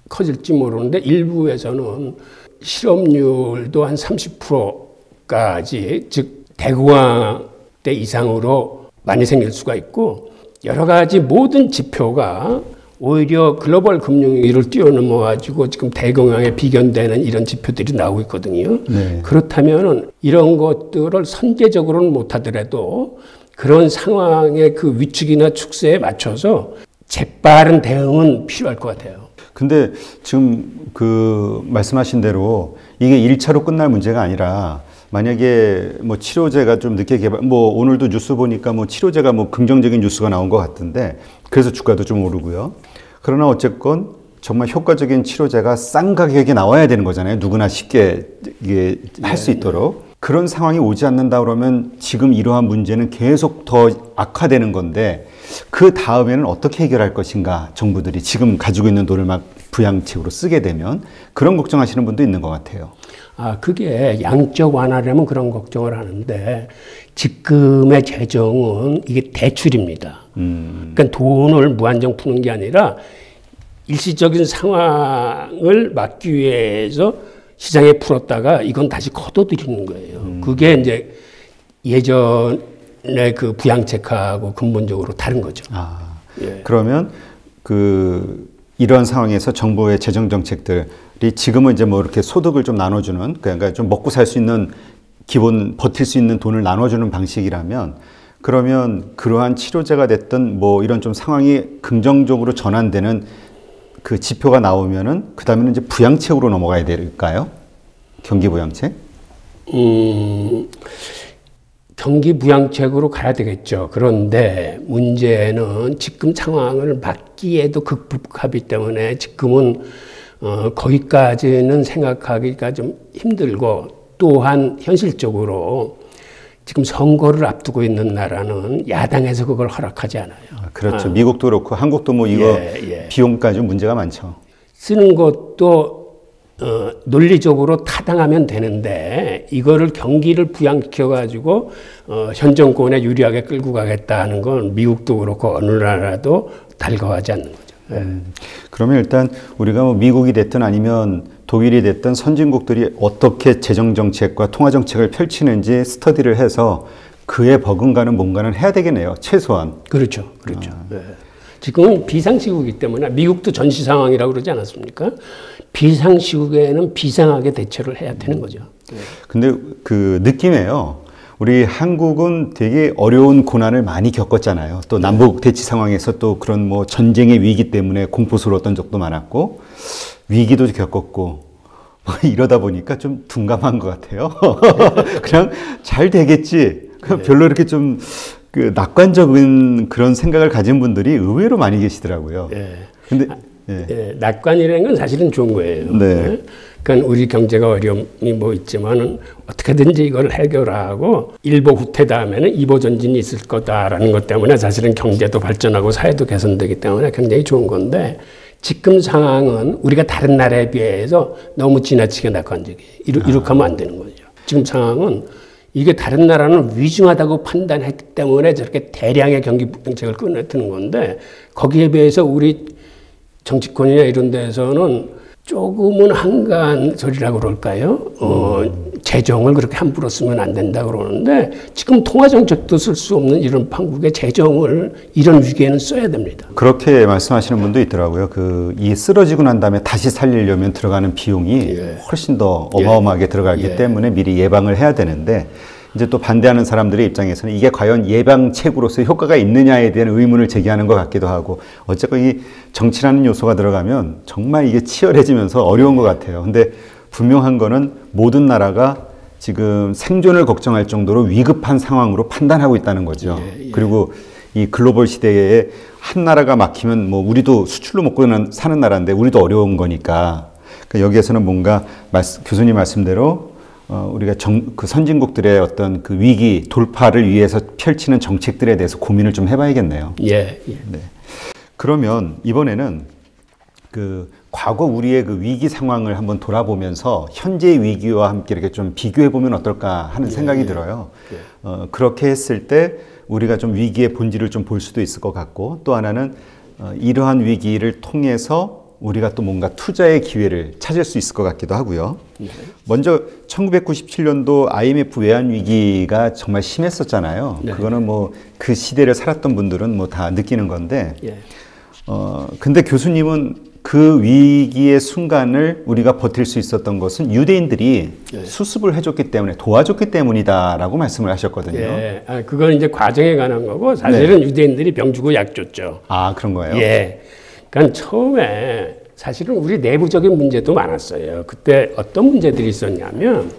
커질지 모르는데 일부에서는 실업률도 한 30%까지 즉 대공황 때 이상으로 많이 생길 수가 있고 여러 가지 모든 지표가 오히려 글로벌 금융위기를 뛰어넘어 가지고 지금 대공황에 비견되는 이런 지표들이 나오고 있거든요. 네. 그렇다면은 이런 것들을 선제적으로는 못하더라도 그런 상황의 그 위축이나 축소에 맞춰서 재빠른 대응은 필요할 것 같아요. 근데 지금 그 말씀하신 대로 이게 1차로 끝날 문제가 아니라 만약에 뭐 치료제가 좀 늦게 뭐 오늘도 뉴스 보니까 뭐 치료제가 뭐 긍정적인 뉴스가 나온 것 같은데 그래서 주가도 좀 오르고요. 그러나 어쨌건 정말 효과적인 치료제가 싼 가격에 나와야 되는 거잖아요. 누구나 쉽게 이게 할 수 있도록. 그런 상황이 오지 않는다 그러면 지금 이러한 문제는 계속 더 악화되는 건데 그 다음에는 어떻게 해결할 것인가, 정부들이 지금 가지고 있는 돈을 막 부양책으로 쓰게 되면 그런 걱정하시는 분도 있는 것 같아요. 그게 양적 완화라면 그런 걱정을 하는데 지금의 재정은 이게 대출입니다. 그러니까 돈을 무한정 푸는 게 아니라 일시적인 상황을 막기 위해서 시장에 풀었다가 이건 다시 걷어들이는 거예요. 그게 이제 예전의 그 부양책하고 근본적으로 다른 거죠. 예. 그러면 이런 상황에서 정부의 재정 정책들이 지금은 이제 뭐 이렇게 소득을 좀 나눠주는, 그러니까 좀 먹고 살 수 있는 기본 버틸 수 있는 돈을 나눠주는 방식이라면, 그러면 그러한 치료제가 됐든 뭐 이런 좀 상황이 긍정적으로 전환되는 그 지표가 나오면은 그 다음에는 이제 부양책으로 넘어가야 될까요? 경기 부양책? 경기 부양책으로 가야 되겠죠. 그런데 문제는 지금 상황을 막기에도 극복하기 때문에 지금은 거기까지는 생각하기가 좀 힘들고, 또한 현실적으로 지금 선거를 앞두고 있는 나라는 야당에서 그걸 허락하지 않아요. 그렇죠. 미국도 그렇고 한국도 뭐 이거 비용까지 문제가 많죠. 쓰는 것도 논리적으로 타당하면 되는데 이거를 경기를 부양시켜 가지고 현 정권에 유리하게 끌고 가겠다는 건 미국도 그렇고 어느 나라도 달가워하지 않는 거죠. 그러면 일단 우리가 뭐 미국이 됐든 아니면 독일이 됐든 선진국들이 어떻게 재정 정책과 통화 정책을 펼치는지 스터디를 해서 그에 버금가는 뭔가는 해야 되겠네요. 최소한. 그렇죠. 그렇죠. 네. 지금은 비상시국이기 때문에 미국도 전시 상황이라고 그러지 않았습니까? 비상시국에는 비상하게 대처를 해야 되는 거죠. 근데 그 느낌이에요. 우리 한국은 되게 어려운 고난을 많이 겪었잖아요. 또 남북 대치 상황에서 또 그런 뭐 전쟁의 위기 때문에 공포스러웠던 적도 많았고 위기도 겪었고 이러다 보니까 좀 둔감한 것 같아요. 그냥 잘 되겠지. 별로 이렇게 좀 그 낙관적인 그런 생각을 가진 분들이 의외로 많이 계시더라고요. 근데 낙관이라는 건 사실은 좋은 거예요. 네. 그러니까 우리 경제가 어려움이 뭐 있지만은 어떻게든지 이걸 해결하고 일보 후퇴 다음에는 이보 전진이 있을 거다라는 것 때문에 사실은 경제도 발전하고 사회도 개선되기 때문에 굉장히 좋은 건데, 지금 상황은 우리가 다른 나라에 비해서 너무 지나치게 낙관적이에요. 이렇게 하면 안 되는 거죠. 지금 상황은 이게 다른 나라는 위중하다고 판단했기 때문에 저렇게 대량의 경기 부양책을 꺼내드는 건데, 거기에 비해서 우리 정치권이나 이런 데서는 조금은 한가한 소리라고 그럴까요? 재정을 그렇게 함부로 쓰면 안 된다 그러는데, 지금 통화정책도 쓸 수 없는 이런 판국의 재정을 이런 위기에는 써야 됩니다. 그렇게 말씀하시는 분도 있더라고요. 이 쓰러지고 난 다음에 다시 살리려면 들어가는 비용이 훨씬 더 어마어마하게 들어가기 때문에 미리 예방을 해야 되는데, 이제 또 반대하는 사람들의 입장에서는 이게 과연 예방책으로서 효과가 있느냐에 대한 의문을 제기하는 것 같기도 하고, 어쨌건 이 정치라는 요소가 들어가면 정말 이게 치열해지면서 어려운 것 같아요. 근데 분명한 거는 모든 나라가 지금 생존을 걱정할 정도로 위급한 상황으로 판단하고 있다는 거죠. 예, 예. 그리고 이 글로벌 시대에 한 나라가 막히면 뭐 우리도 수출로 먹고 사는 나라인데 우리도 어려운 거니까 그러니까 여기에서는 뭔가 교수님 말씀대로 우리가 그 선진국들의 어떤 그 위기 돌파를 위해서 펼치는 정책들에 대해서 고민을 좀 해봐야겠네요. 예, 예. 네. 그러면 이번에는 그 과거 우리의 그 위기 상황을 한번 돌아보면서 현재의 위기와 함께 이렇게 좀 비교해 보면 어떨까 하는 생각이 들어요. 그렇게 했을 때 우리가 좀 위기의 본질을 좀 볼 수도 있을 것 같고 또 하나는 이러한 위기를 통해서 우리가 또 뭔가 투자의 기회를 찾을 수 있을 것 같기도 하고요. 먼저 1997년도 IMF 외환 위기가 정말 심했었잖아요. 네. 그거는 뭐 그 시대를 살았던 분들은 뭐 다 느끼는 건데 예. 근데 교수님은 그 위기의 순간을 우리가 버틸 수 있었던 것은 유대인들이 예. 수습을 해줬기 때문에 도와줬기 때문이다라고 말씀을 하셨거든요. 예. 그건 이제 과정에 관한 거고 사실은 네. 유대인들이 병 주고 약 줬죠. 아, 그런 거예요? 예. 그러니까 처음에 사실은 우리 내부적인 문제도 많았어요. 그때 어떤 문제들이 있었냐면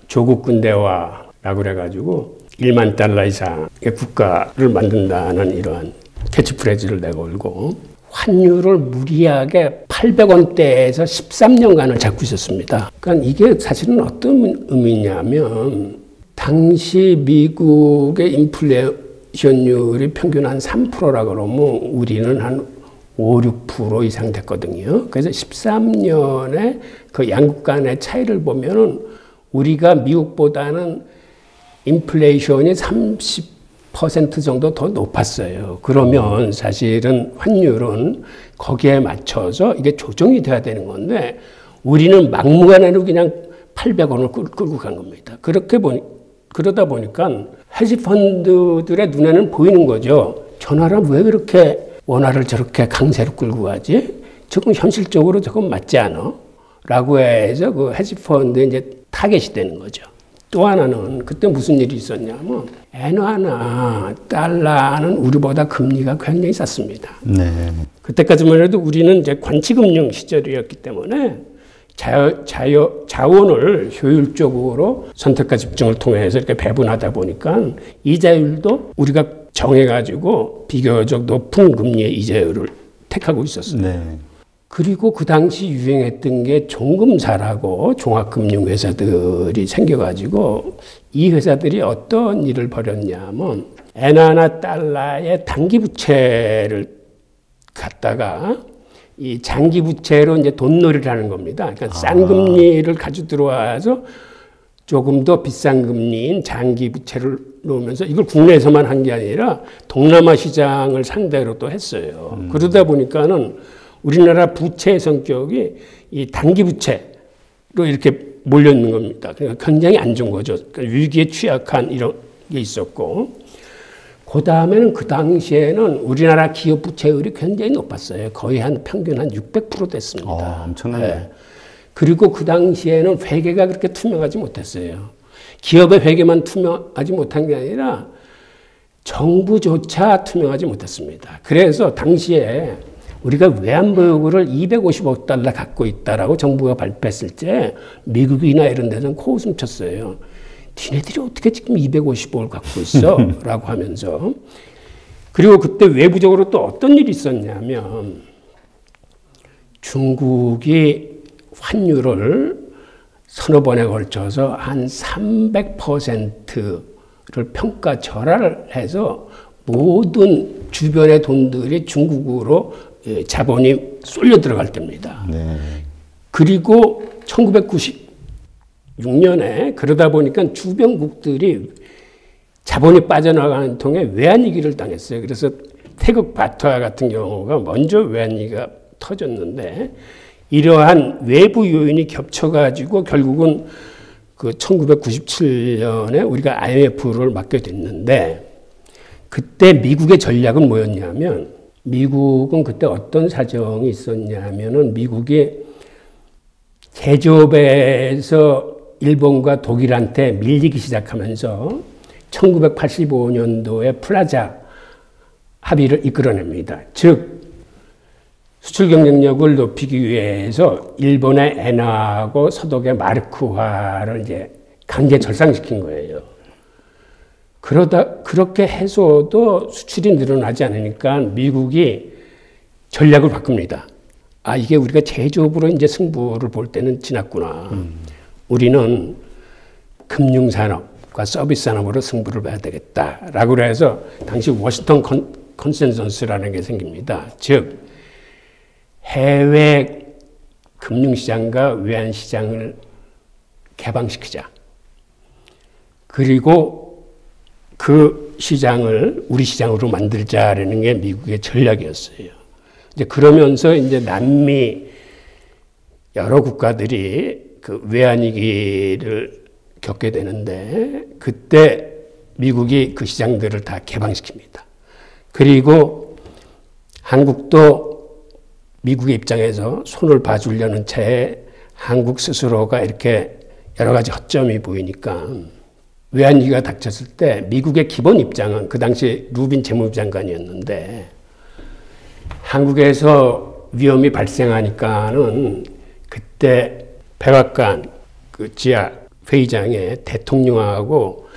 조국 군대화라고 그래가지고 1만 달러 이상의 국가를 만든다는 이러한 캐치프레이즈를 내걸고 환율을 무리하게 800원대에서 13년간을 잡고 있었습니다. 그러니까 이게 사실은 어떤 의미냐면 당시 미국의 인플레이션율이 평균 한 3%라 그러면 우리는 한 5, 6% 이상 됐거든요. 그래서 13년에 그 양국 간의 차이를 보면은 우리가 미국보다는 인플레이션이 30% 정도 더 높았어요. 그러면 사실은 환율은 거기에 맞춰서 이게 조정이 돼야 되는 건데 우리는 막무가내로 그냥 800원을 끌고 간 겁니다. 그러다 보니까 헤지펀드들의 눈에는 보이는 거죠. 저 나라 왜 그렇게 원화를 저렇게 강세로 끌고 가지? 조금 현실적으로 조금 맞지 않아? 라고 해서 그 헤지펀드에 이제 타겟이 되는 거죠. 또 하나는 그때 무슨 일이 있었냐면 엔화나 달러는 우리보다 금리가 굉장히 쌌습니다. 네. 그때까지만 해도 우리는 이제 관치금융 시절이었기 때문에 자원을 효율적으로 선택과 집중을 통해서 이렇게 배분하다 보니까 이자율도 우리가 정해가지고 비교적 높은 금리의 이자율을 택하고 있었어요. 네. 그리고 그 당시 유행했던 게 종금사라고 종합금융회사들이 생겨가지고 이 회사들이 어떤 일을 벌였냐면 엔화나 달러의 단기부채를 갖다가 이 장기부채로 이제 돈놀이를 하는 겁니다. 그러니까 싼 금리를 가지고 들어와서 조금 더 비싼 금리인 장기부채를 놓으면서 이걸 국내에서만 한 게 아니라 동남아 시장을 상대로 또 했어요. 그러다 보니까는 우리나라 부채의 성격이 이 단기 부채로 이렇게 몰려 있는 겁니다. 그러니까 굉장히 안 좋은 거죠. 그러니까 위기에 취약한 이런 게 있었고, 그 다음에는 그 당시에는 우리나라 기업 부채율이 굉장히 높았어요. 거의 한 평균 한 600% 됐습니다. 엄청나네. 네. 그리고 그 당시에는 회계가 그렇게 투명하지 못했어요. 기업의 회계만 투명하지 못한 게 아니라 정부조차 투명하지 못했습니다. 그래서 당시에 우리가 외환보유고를 250억 달러 갖고 있다라고 정부가 발표했을 때 미국이나 이런 데는 코웃음 쳤어요. 니네들이 어떻게 지금 250억을 갖고 있어? 라고 하면서. 그리고 그때 외부적으로 또 어떤 일이 있었냐면 중국이 환율을 서너 번에 걸쳐서 한 300%를 평가 절하를 해서 모든 주변의 돈들이 중국으로 자본이 쏠려 들어갈 때입니다. 네. 그리고 1996년에 그러다 보니까 주변국들이 자본이 빠져나가는 통에 외환위기를 당했어요. 그래서 태국 바트와 같은 경우가 먼저 외환위기가 터졌는데 이러한 외부 요인이 겹쳐가지고 결국은 그 1997년에 우리가 IMF를 맡게 됐는데 그때 미국의 전략은 뭐였냐면 미국은 그때 어떤 사정이 있었냐면은 미국이 제조업에서 일본과 독일한테 밀리기 시작하면서 1985년도에 플라자 합의를 이끌어냅니다. 즉 수출 경쟁력을 높이기 위해서 일본의 엔화하고 서독의 마르크화를 이제 강제 절상시킨 거예요. 그렇게 해서도 수출이 늘어나지 않으니까 미국이 전략을 바꿉니다. 아, 이게 우리가 제조업으로 이제 승부를 볼 때는 지났구나. 우리는 금융산업과 서비스 산업으로 승부를 봐야 되겠다라고 해서 당시 워싱턴 컨센서스라는 게 생깁니다. 즉 해외 금융시장과 외환시장을 개방시키자. 그리고 그 시장을 우리 시장으로 만들자라는 게 미국의 전략이었어요. 이제 그러면서 이제 남미 여러 국가들이 그 외환위기를 겪게 되는데 그때 미국이 그 시장들을 다 개방시킵니다. 그리고 한국도 미국의 입장에서 손을 봐주려는 차에 한국 스스로가 이렇게 여러 가지 허점이 보이니까 외환위기가 닥쳤을 때 미국의 기본 입장은 그 당시 루빈 재무부 장관이었는데 한국에서 위험이 발생하니까는 그때 백악관 그 지하 회의장에 대통령하고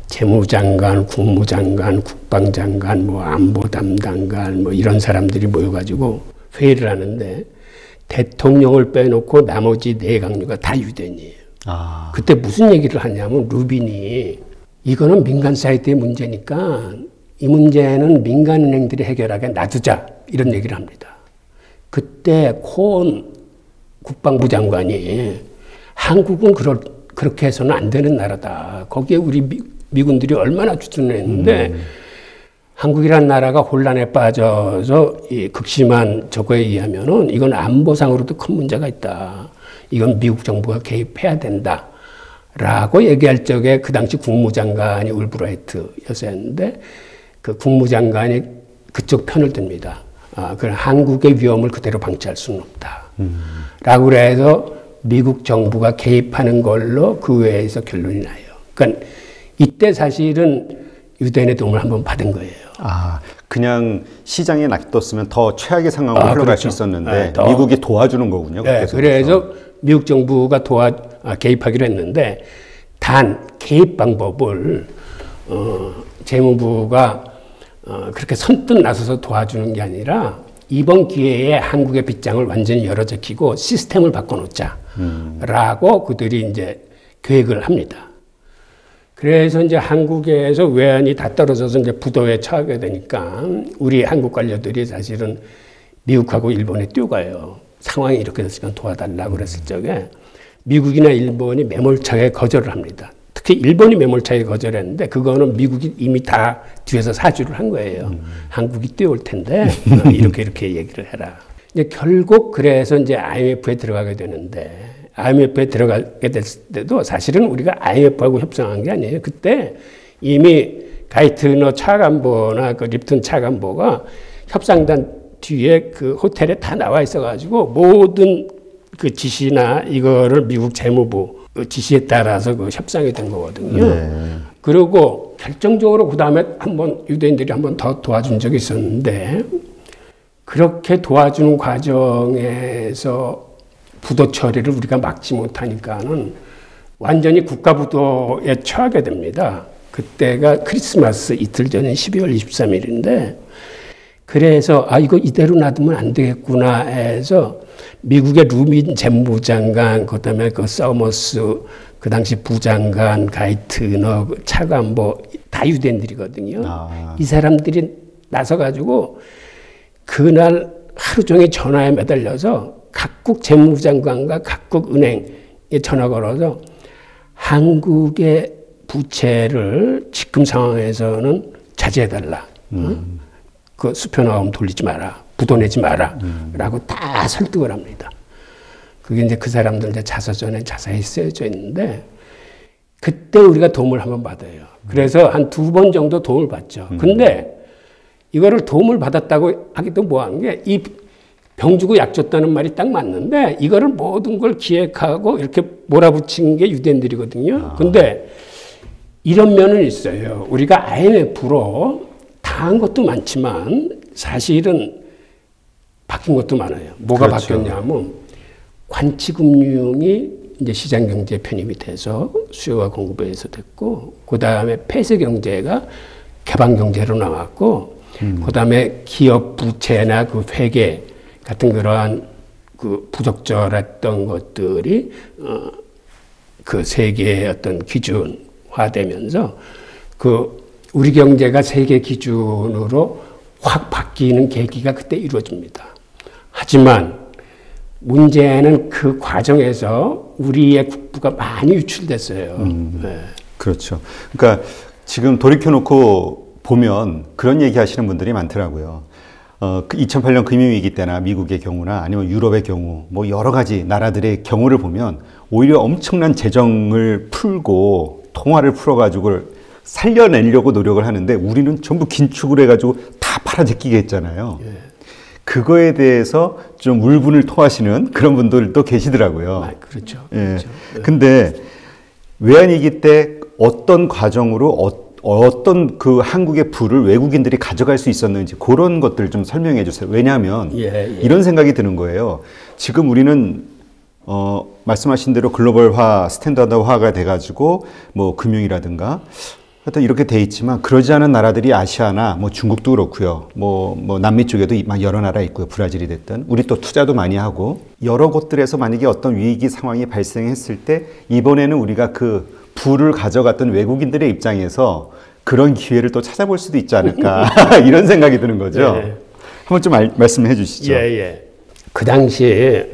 재무장관, 국무장관, 국방장관, 뭐 안보 담당관 뭐 이런 사람들이 모여가지고 회의를 하는데 대통령을 빼놓고 나머지 네 강요가 다 유대인이에요. 아. 그때 무슨 얘기를 하냐면 루빈이 이거는 민간 사이트의 문제니까 이 문제는 민간은행들이 해결하게 놔두자 이런 얘기를 합니다. 그때 콘 국방부 장관이 한국은 그렇게 해서는 안 되는 나라다. 거기에 우리 미군들이 얼마나 주둔했는데 한국이란 나라가 혼란에 빠져서 이 극심한 저거에 의하면은 이건 안보상으로도 큰 문제가 있다. 이건 미국 정부가 개입해야 된다. 라고 얘기할 적에 그 당시 국무장관이 울브라이트였었는데 그 국무장관이 그쪽 편을 듭니다. 아, 그럼 한국의 위험을 그대로 방치할 수는 없다. 라고 그래서 미국 정부가 개입하는 걸로 그 외에서 결론이 나요. 그러니까 이때 사실은 유대인의 도움을 한번 받은 거예요. 아, 그냥 시장에 놔뒀으면 더 최악의 상황으로 흘러갈 그렇죠. 수 있었는데 네, 미국이 도와주는 거군요. 네, 그래서 미국 정부가 개입하기로 했는데 단 개입 방법을 재무부가 그렇게 선뜻 나서서 도와주는 게 아니라 이번 기회에 한국의 빗장을 완전히 열어제끼고 시스템을 바꿔놓자라고 그들이 이제 계획을 합니다. 그래서 이제 한국에서 외환이 다 떨어져서 이제 부도에 처하게 되니까 우리 한국 관료들이 사실은 미국하고 일본에 뛰어가요. 상황이 이렇게 됐으면 도와달라고 그랬을 적에 미국이나 일본이 매몰차게 거절을 합니다. 특히 일본이 매몰차게 거절했는데 그거는 미국이 이미 다 뒤에서 사주를 한 거예요. 한국이 뛰어올 텐데 이렇게 얘기를 해라. 이제 결국 그래서 이제 IMF에 들어가게 되는데 IMF에 들어가게 됐을 때도 사실은 우리가 IMF하고 협상한 게 아니에요. 그때 이미 가이트너 차관보나 그 립튼 차관보가 협상단 뒤에 그 호텔에 다 나와 있어가지고 모든 그 지시나 이거를 미국 재무부 지시에 따라서 그 협상이 된 거거든요. 네. 그리고 결정적으로 그 다음에 한번 유대인들이 한번 더 도와준 적이 있었는데 그렇게 도와주는 과정에서 부도 처리를 우리가 막지 못하니까는 완전히 국가부도에 처하게 됩니다. 그때가 크리스마스 이틀 전에 12월 23일인데 그래서 이거 이대로 놔두면 안 되겠구나 해서 미국의 루빈 재무장관, 그다음에 그 서머스, 그 당시 부장관, 가이트너, 차관보 다 유대인들이거든요. 이 사람들이 나서가지고 그날 하루 종일 전화에 매달려서 각국 재무장관과 각국 은행에 전화 걸어서 한국의 부채를 지금 상황에서는 자제해달라. 그 수표나오면 돌리지 마라. 부도내지 마라. 라고 다 설득을 합니다. 그게 이제 그 사람들 이제 자서전에 자세히 쓰여져 있는데 그때 우리가 도움을 한번 받아요. 그래서 한 2번 정도 도움을 받죠. 근데 이거를 도움을 받았다고 하기도 뭐한 게 이 병 주고 약 줬다는 말이 딱 맞는데 이거를 모든 걸 기획하고 이렇게 몰아붙인 게 유대인들이거든요. 근데 이런 면은 있어요. 우리가 IMF로 당한 것도 많지만 사실은 바뀐 것도 많아요. 뭐가 그렇죠. 바뀌었냐면 관치금융이 이제 시장 경제에 편입이 돼서 수요와 공급에 의해서 됐고, 그 다음에 폐쇄 경제가 개방 경제로 나왔고, 그 다음에 기업 부채나 그 회계 같은 그러한 그 부적절했던 것들이 그 세계의 어떤 기준화되면서 그 우리 경제가 세계 기준으로 확 바뀌는 계기가 그때 이루어집니다. 하지만 문제는 그 과정에서 우리의 국부가 많이 유출됐어요. 네. 그렇죠. 그러니까 지금 돌이켜놓고 보면 그런 얘기 하시는 분들이 많더라고요. 2008년 금융위기 때나 미국의 경우나 아니면 유럽의 경우, 뭐 여러 가지 나라들의 경우를 보면 오히려 엄청난 재정을 풀고 통화를 풀어가지고 살려내려고 노력을 하는데 우리는 전부 긴축을 해가지고 다 팔아제끼게 했잖아요. 예. 그거에 대해서 좀 울분을 토하시는 그런 분들도 계시더라고요. 그렇죠. 예. 그렇죠. 근데 외환위기 때 어떤 과정으로 어떤 그 한국의 부를 외국인들이 가져갈 수 있었는지 그런 것들 좀 설명해 주세요. 왜냐하면 이런 생각이 드는 거예요. 지금 우리는 말씀하신 대로 글로벌화, 스탠다드화가 돼가지고 뭐 금융이라든가 하여튼 이렇게 돼 있지만 그러지 않은 나라들이 아시아나 뭐 중국도 그렇고요. 뭐 남미 쪽에도 막 여러 나라 있고요. 브라질이 됐든 우리 또 투자도 많이 하고 여러 곳들에서 만약에 어떤 위기 상황이 발생했을 때 이번에는 우리가 그 부를 가져갔던 외국인들의 입장에서 그런 기회를 또 찾아볼 수도 있지 않을까 이런 생각이 드는 거죠. 예. 한번 좀 말씀해 주시죠. 예. 그 당시에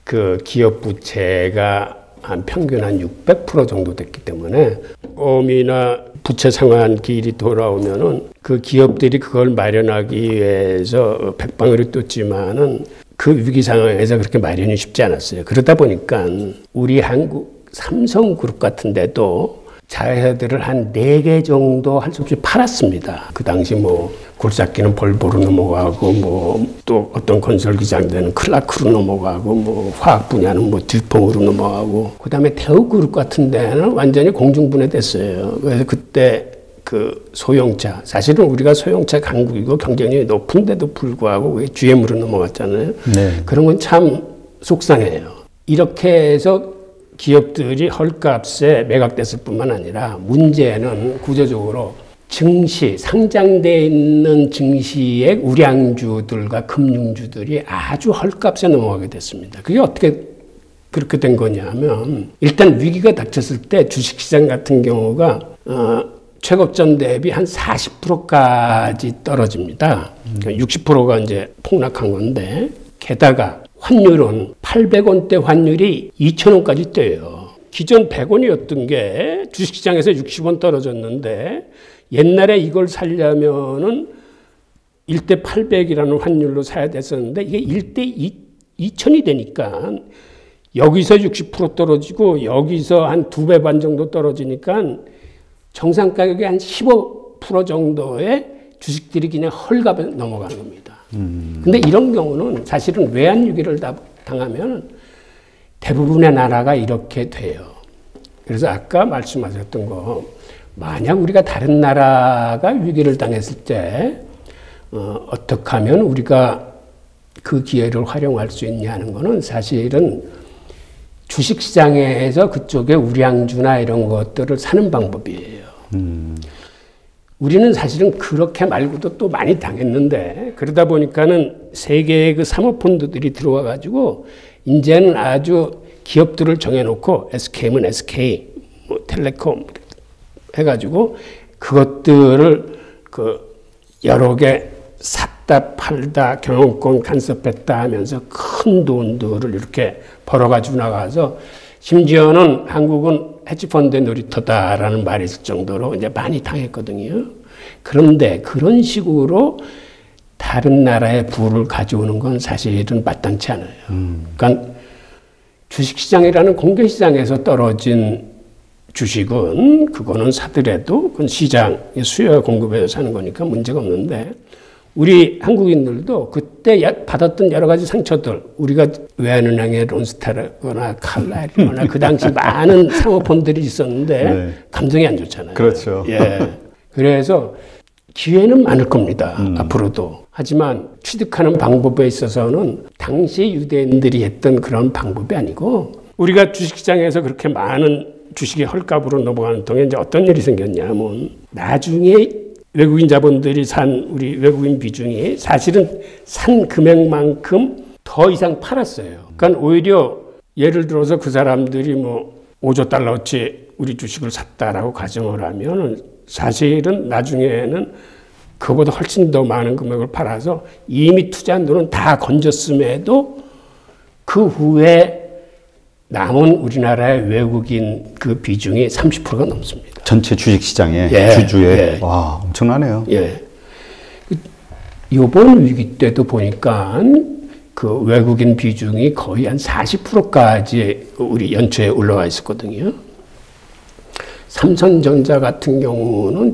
그 기업 부채가 한 평균 한 600% 정도 됐기 때문에 어미나 부채 상환기일이 돌아오면은 그 기업들이 그걸 마련하기 위해서 백방으로 떴지만은 그 위기 상황에서 그렇게 마련이 쉽지 않았어요. 그러다 보니까 우리 한국 삼성그룹 같은 데도 자회사들을 한 4개 정도 할 수 없이 팔았습니다. 그 당시 뭐 굴삭기는 볼보로 넘어가고 뭐 또 어떤 건설 기장대는 클라크로 넘어가고 뭐 화학 분야는 뭐 듀퐁으로 넘어가고 그다음에 태우그룹 같은 데는 완전히 공중분해됐어요. 그래서 그때 그 소형차, 사실은 우리가 소형차 강국이고 경쟁력이 높은데도 불구하고 왜 GM으로 넘어갔잖아요. 네. 그런 건 참 속상해요. 이렇게 해서 기업들이 헐값에 매각됐을 뿐만 아니라 문제는 구조적으로 증시, 상장되어 있는 증시의 우량주들과 금융주들이 아주 헐값에 넘어가게 됐습니다. 그게 어떻게 그렇게 된 거냐면 일단 위기가 닥쳤을 때 주식시장 같은 경우가 최고점 대비 한 40%까지 떨어집니다. 60%가 이제 폭락한 건데 게다가 환율은 800원대 환율이 2,000원까지 뛰어요. 기존 100원이었던 게 주식시장에서 60원 떨어졌는데 옛날에 이걸 사려면은 1대 800이라는 환율로 사야 됐었는데 이게 1대 2,000이 되니까 여기서 60% 떨어지고 여기서 한 2배 반 정도 떨어지니까 정상 가격의 한 15% 정도의 주식들이 그냥 헐값에 넘어가는 겁니다. 근데 이런 경우는 사실은 외환위기를 당하면 대부분의 나라가 이렇게 돼요. 그래서 아까 말씀하셨던 거, 만약 우리가 다른 나라가 위기를 당했을 때 어떻게 하면 우리가 그 기회를 활용할 수 있냐는 거는 사실은 주식시장에서 그쪽에 우량주나 이런 것들을 사는 방법이에요. 우리는 사실은 그렇게 말고도 또 많이 당했는데 그러다 보니까는 세계의 그 사모펀드들이 들어와 가지고 이제는 아주 기업들을 정해놓고 SK면 SK, 뭐 텔레콤 해가지고 그것들을 그 여러 개 샀다 팔다 경영권 간섭했다 하면서 큰 돈들을 이렇게 벌어가지고 나가서 심지어는 한국은 헤지펀드의 놀이터다라는 말이 있을 정도로 이제 많이 당했거든요. 그런데 그런 식으로 다른 나라의 부를 가져오는 건 사실은 마땅치 않아요. 그러니까 주식시장이라는 공개시장에서 떨어진 주식은 그거는 사더라도 그건 시장, 수요와 공급에서 사는 거니까 문제가 없는데 우리 한국인들도 그때 받았던 여러 가지 상처들, 우리가 외환은행의 론스타르거나 칼라이거나 그 당시 많은 상호펀들이 있었는데 네. 감정이 안 좋잖아요. 그렇죠. 예. 그래서 기회는 많을 겁니다. 앞으로도. 하지만 취득하는 방법에 있어서는 당시 유대인들이 했던 그런 방법이 아니고 우리가 주식시장에서 그렇게 많은 주식이 헐값으로 넘어가는 동안 이제 어떤 일이 생겼냐면 나중에 외국인 자본들이 산 우리 외국인 비중이 사실은 산 금액만큼 더 이상 팔았어요. 그러니까 오히려 예를 들어서 그 사람들이 뭐 5조 달러어치 우리 주식을 샀다라고 가정을 하면 사실은 나중에는 그보다 훨씬 더 많은 금액을 팔아서 이미 투자한 돈은 다 건졌음에도 그 후에 남은 우리나라의 외국인 그 비중이 30%가 넘습니다. 전체 주식시장에 주주에 와 엄청나네요. 이번 위기 때도 보니까 그 외국인 비중이 거의 한 40%까지 우리 연초에 올라와 있었거든요. 삼성전자 같은 경우는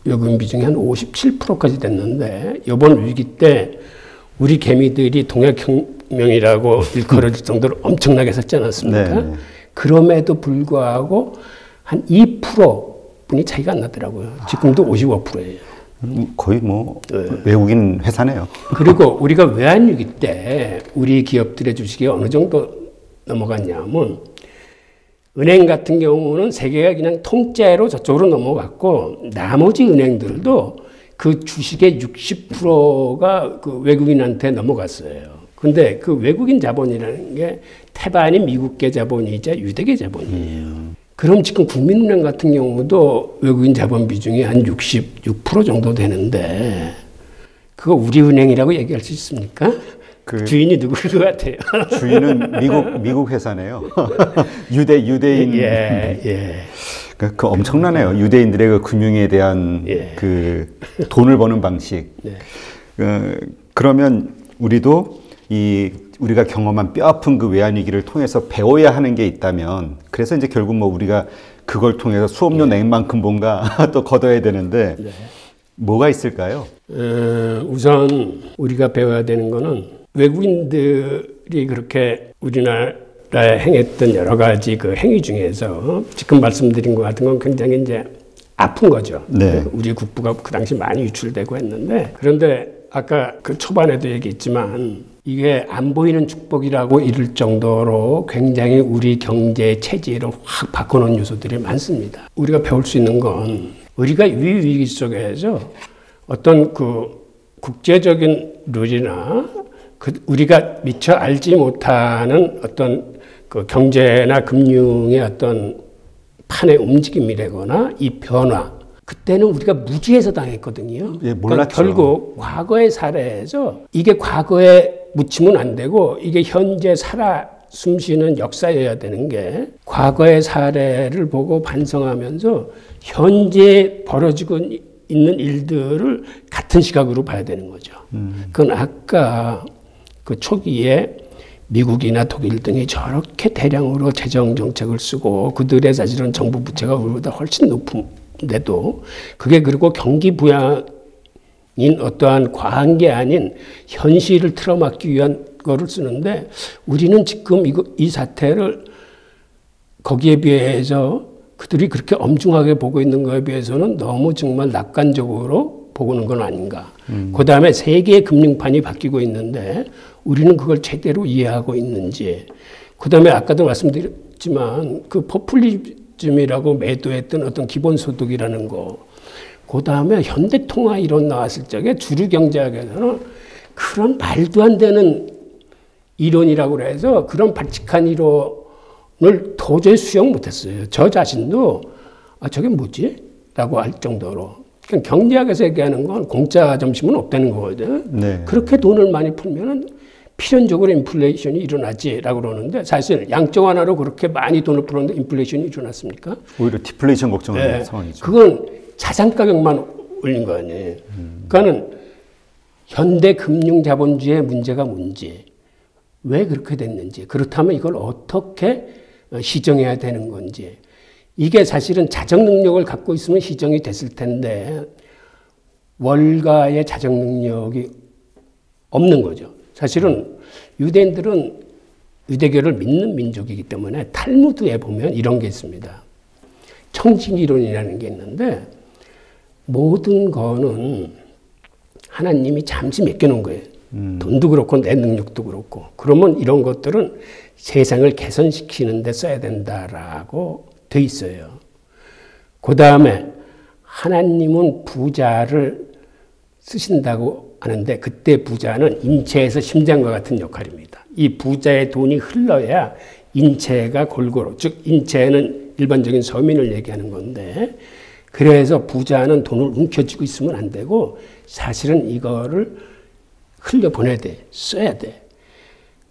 외국인 비중이 한 57%까지 됐는데 이번 위기 때 우리 개미들이 동학혁명이라고 일컬어질 정도로 엄청나게 샀지 않았습니까? 네. 그럼에도 불구하고 한 2%뿐이 차이가 안 나더라고요. 지금도 55%예요. 거의 뭐 외국인 회사네요. 그리고 우리가 외환위기 때 우리 기업들의 주식이 어느 정도 넘어갔냐면 은행 같은 경우는 세계가 그냥 통째로 저쪽으로 넘어갔고 나머지 은행들도 그 주식의 60%가 그 외국인한테 넘어갔어요. 근데 그 외국인 자본이라는 게 태반이 미국계 자본이자 유대계 자본이에요. 그럼 지금 국민은행 같은 경우도 외국인 자본 비중이 한 66% 정도 되는데 그거 우리 은행이라고 얘기할 수 있습니까? 그 주인이 누구일 것 같아요? 주인은 미국 회사네요. 유대인. 그 엄청나네요. 유대인들의 그 금융에 대한 그 돈을 버는 방식. 그러면 우리도 우리가 경험한 뼈아픈 그 외환위기를 통해서 배워야 하는 게 있다면, 그래서 이제 결국 뭐 우리가 그걸 통해서 수업료 낸만큼 뭔가 또 걷어야 되는데, 뭐가 있을까요? 우선 우리가 배워야 되는 거는 외국인들이 그렇게 우리나라에 행했던 여러 가지 그 행위 중에서 지금 말씀드린 것 같은 건 굉장히 이제 아픈 거죠. 네. 우리 국부가 그 당시 많이 유출되고 했는데, 그런데 아까 그 초반에도 얘기했지만 이게 안 보이는 축복이라고 이를 정도로 굉장히 우리 경제 체질을 확 바꿔놓은 요소들이 많습니다. 우리가 배울 수 있는 건 우리가 위기 속에서 어떤 그 국제적인 룰이나 우리가 미처 알지 못하는 어떤 그 경제나 금융의 어떤 판의 움직임이라거나 이 변화, 그때는 우리가 무지해서 당했거든요. 몰랐죠. 그러니까 결국 과거의 사례에서 이게 과거에 묻히면 안 되고 이게 현재 살아 숨쉬는 역사여야 되는 게 과거의 사례를 보고 반성하면서 현재 벌어지고 있는 일들을 같은 시각으로 봐야 되는 거죠. 그건 아까 그 초기에 미국이나 독일 등이 저렇게 대량으로 재정 정책을 쓰고 그들의 사실은 정부 부채가 우리보다 훨씬 높은데도 그게 그리고 경기 부양인 어떠한 과한 게 아닌 현실을 틀어막기 위한 거를 쓰는데 우리는 지금 이 사태를 거기에 비해서 그들이 그렇게 엄중하게 보고 있는 것에 비해서는 너무 정말 낙관적으로 보고는 건 아닌가. 그 다음에 세계의 금융판이 바뀌고 있는데 우리는 그걸 제대로 이해하고 있는지. 그 다음에 아까도 말씀드렸지만 그 포퓰리즘이라고 매도했던 어떤 기본소득이라는 거. 그 다음에 현대통화 이론 나왔을 적에 주류경제학에서는 그런 말도 안 되는 이론이라고 해서 그런 발칙한 이론을 도저히 수용 못했어요. 저 자신도 저게 뭐지? 라고 할 정도로. 그러니까 경제학에서 얘기하는 건 공짜 점심은 없다는 거거든. 네. 그렇게 돈을 많이 풀면은 필연적으로 인플레이션이 일어나지라고 그러는데 사실 양적 완화로 그렇게 많이 돈을 풀었는데 인플레이션이 일어났습니까? 오히려 디플레이션 걱정하는 상황이죠. 그건 자산 가격만 올린 거 아니에요. 그러니까는 현대 금융 자본주의의 문제가 뭔지, 왜 그렇게 됐는지, 그렇다면 이걸 어떻게 시정해야 되는 건지. 이게 사실은 자정 능력을 갖고 있으면 시정이 됐을 텐데 월가의 자정 능력이 없는 거죠. 사실은 유대인들은 유대교를 믿는 민족이기 때문에 탈무드에 보면 이런 게 있습니다. 청징이론이라는 게 있는데 모든 거는 하나님이 잠시 맡겨놓은 거예요. 돈도 그렇고 내 능력도 그렇고. 그러면 이런 것들은 세상을 개선시키는 데 써야 된다라고 돼 있어요. 그 다음에 하나님은 부자를 쓰신다고 하는데 그때 부자는 인체에서 심장과 같은 역할입니다. 이 부자의 돈이 흘러야 인체가 골고루, 즉 인체는 일반적인 서민을 얘기하는 건데 그래서 부자는 돈을 움켜쥐고 있으면 안 되고 사실은 이거를 흘려보내야 돼. 써야 돼.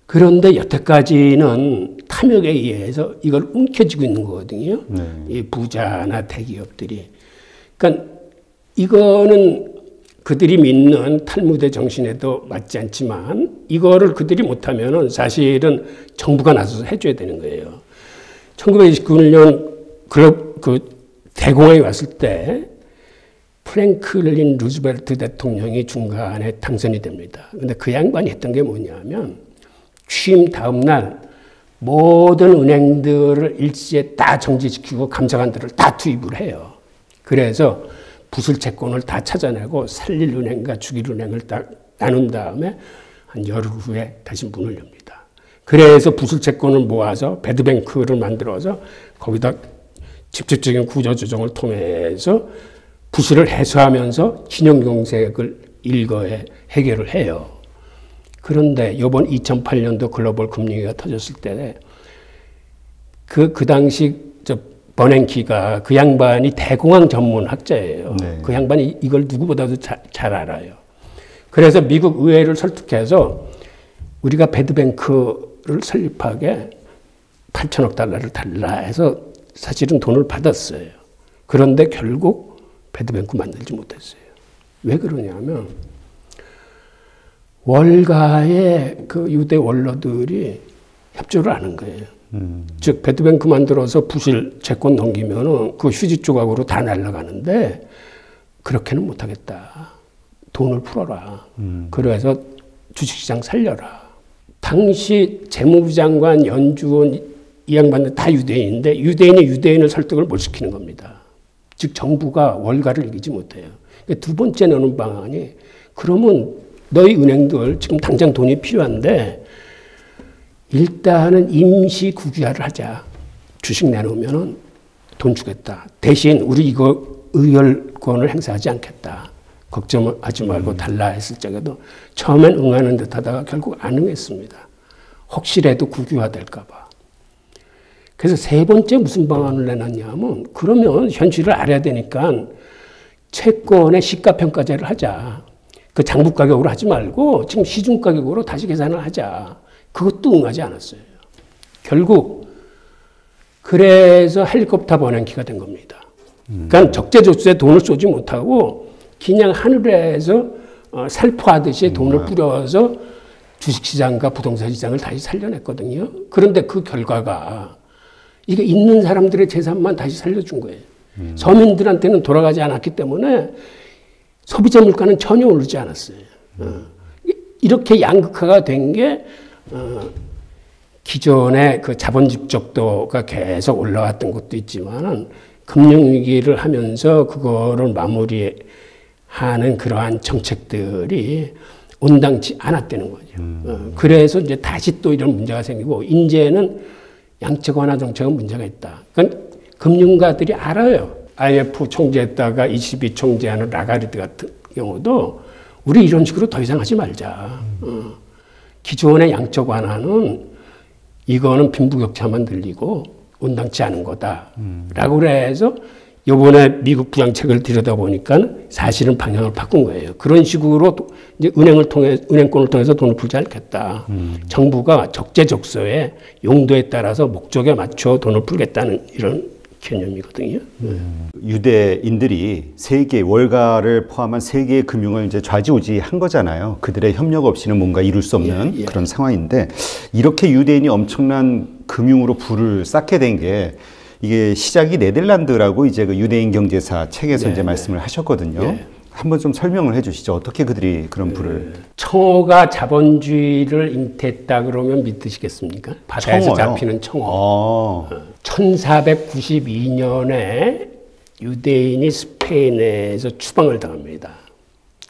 그런데 여태까지는 탐욕에 의해서 이걸 움켜쥐고 있는 거거든요. 이 부자나 대기업들이. 그러니까 이거는 그들이 믿는 탈무드 정신에도 맞지 않지만 이거를 그들이 못하면은 사실은 정부가 나서서 해줘야 되는 거예요. 1929년 그 대공황이 왔을 때 프랭클린 루즈벨트 대통령이 중간에 당선이 됩니다. 근데 그 양반이 했던 게 뭐냐면 취임 다음 날 모든 은행들을 일시에 다 정지시키고 감사관들을 다 투입을 해요. 그래서 부술 채권을 다 찾아내고 살릴 은행과 죽일 은행을 딱 나눈 다음에 한 열흘 후에 다시 문을 엽니다. 그래서 부술 채권을 모아서 배드뱅크를 만들어서 거기다 직접적인 구조조정을 통해서 부실을 해소하면서 신용경색을 일거에 해결을 해요. 그런데 이번 2008년도 글로벌 금융위기가 터졌을 때 그 당시 버냉키가 그 양반이 대공황 전문 학자예요. 네. 그 양반이 이걸 누구보다도 잘 알아요. 그래서 미국 의회를 설득해서 우리가 배드뱅크를 설립하게 8천억 달러를 달라 해서 사실은 돈을 받았어요. 그런데 결국 배드뱅크 만들지 못했어요. 왜 그러냐면 월가의 그 유대 원로들이 협조를 안 한 거예요. 즉 배드뱅크 만들어서 부실 채권 넘기면은 그 휴지 조각으로 다 날아가는데 그렇게는 못하겠다. 돈을 풀어라. 그래서 주식시장 살려라. 당시 재무부 장관 연주원 이 양반들 다 유대인인데 유대인이 유대인을 설득을 못 시키는 겁니다. 즉 정부가 월가를 이기지 못해요. 두 번째 내놓은 방안이 그러면 너희 은행들 지금 당장 돈이 필요한데 일단은 임시 국유화를 하자. 주식 내놓으면 돈 주겠다. 대신 우리 이거 의결권을 행사하지 않겠다. 걱정하지 말고 달라 했을 적에도 처음엔 응하는 듯 하다가 결국 안 응했습니다. 혹시라도 국유화 될까 봐. 그래서 세 번째 무슨 방안을 내놨냐면 그러면 현실을 알아야 되니까 채권의 시가평가제를 하자. 그 장부 가격으로 하지 말고 지금 시중 가격으로 다시 계산을 하자. 그것도 응하지 않았어요. 결국 그래서 헬리콥터 버냉키가 된 겁니다. 그러니까 적재적소에 돈을 쏘지 못하고 그냥 하늘에서 살포하듯이 돈을 뿌려서 주식시장과 부동산 시장을 다시 살려냈거든요. 그런데 그 결과가 이게 있는 사람들의 재산만 다시 살려준 거예요. 서민들한테는 돌아가지 않았기 때문에 소비자 물가는 전혀 오르지 않았어요. 이렇게 양극화가 된 게 기존의 그 자본 집적도가 계속 올라왔던 것도 있지만은 금융위기를 하면서 그거를 마무리하는 그러한 정책들이 온당치 않았다는 거죠. 그래서 이제 다시 또 이런 문제가 생기고 이제는 양적 완화 정책은 문제가 있다. 그러니까 금융가들이 알아요. IMF 총재했다가 ECB 총재하는 라가르드 같은 경우도 우리 이런 식으로 더 이상 하지 말자. 기존의 양적 완화는 이거는 빈부격차만 들리고 온당치 않은 거다. 라고 그래서 이번에 미국 부양책을 들여다보니까 사실은 방향을 바꾼 거예요. 그런 식으로 이제 은행권을 통해서 돈을 풀지 않겠다. 정부가 적재적소에 용도에 따라서 목적에 맞춰 돈을 풀겠다는 이런 개념이거든요. 유대인들이 세계 월가를 포함한 세계의 금융을 이제 좌지우지한 거잖아요. 그들의 협력 없이는 뭔가 이룰 수 없는 그런 상황인데 이렇게 유대인이 엄청난 금융으로 부를 쌓게 된 게 이게 시작이 네덜란드라고 이제 그 유대인 경제사 책에서 이제 말씀을 하셨거든요. 한번 좀 설명을 해주시죠. 어떻게 그들이 그런 부를 청어가 자본주의를 잉태했다 그러면 믿으시겠습니까? 바다에서 청어요? 잡히는 청어. 1492년에 유대인이 스페인에서 추방을 당합니다.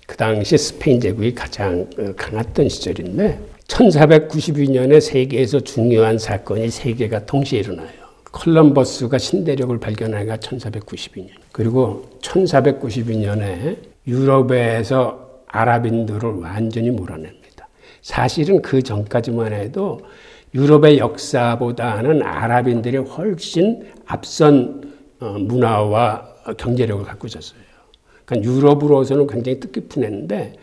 그 당시 스페인 제국이 가장 강했던 시절인데 1492년에 세계에서 중요한 사건이 3개가 동시에 일어나요. 콜럼버스가 신대륙을 발견하기가 1492년. 그리고 1492년에 유럽에서 아랍인들을 완전히 몰아냅니다. 사실은 그 전까지만 해도 유럽의 역사보다는 아랍인들이 훨씬 앞선 문화와 경제력을 갖고 있었어요. 그러니까 유럽으로서는 굉장히 뜻깊은 해인데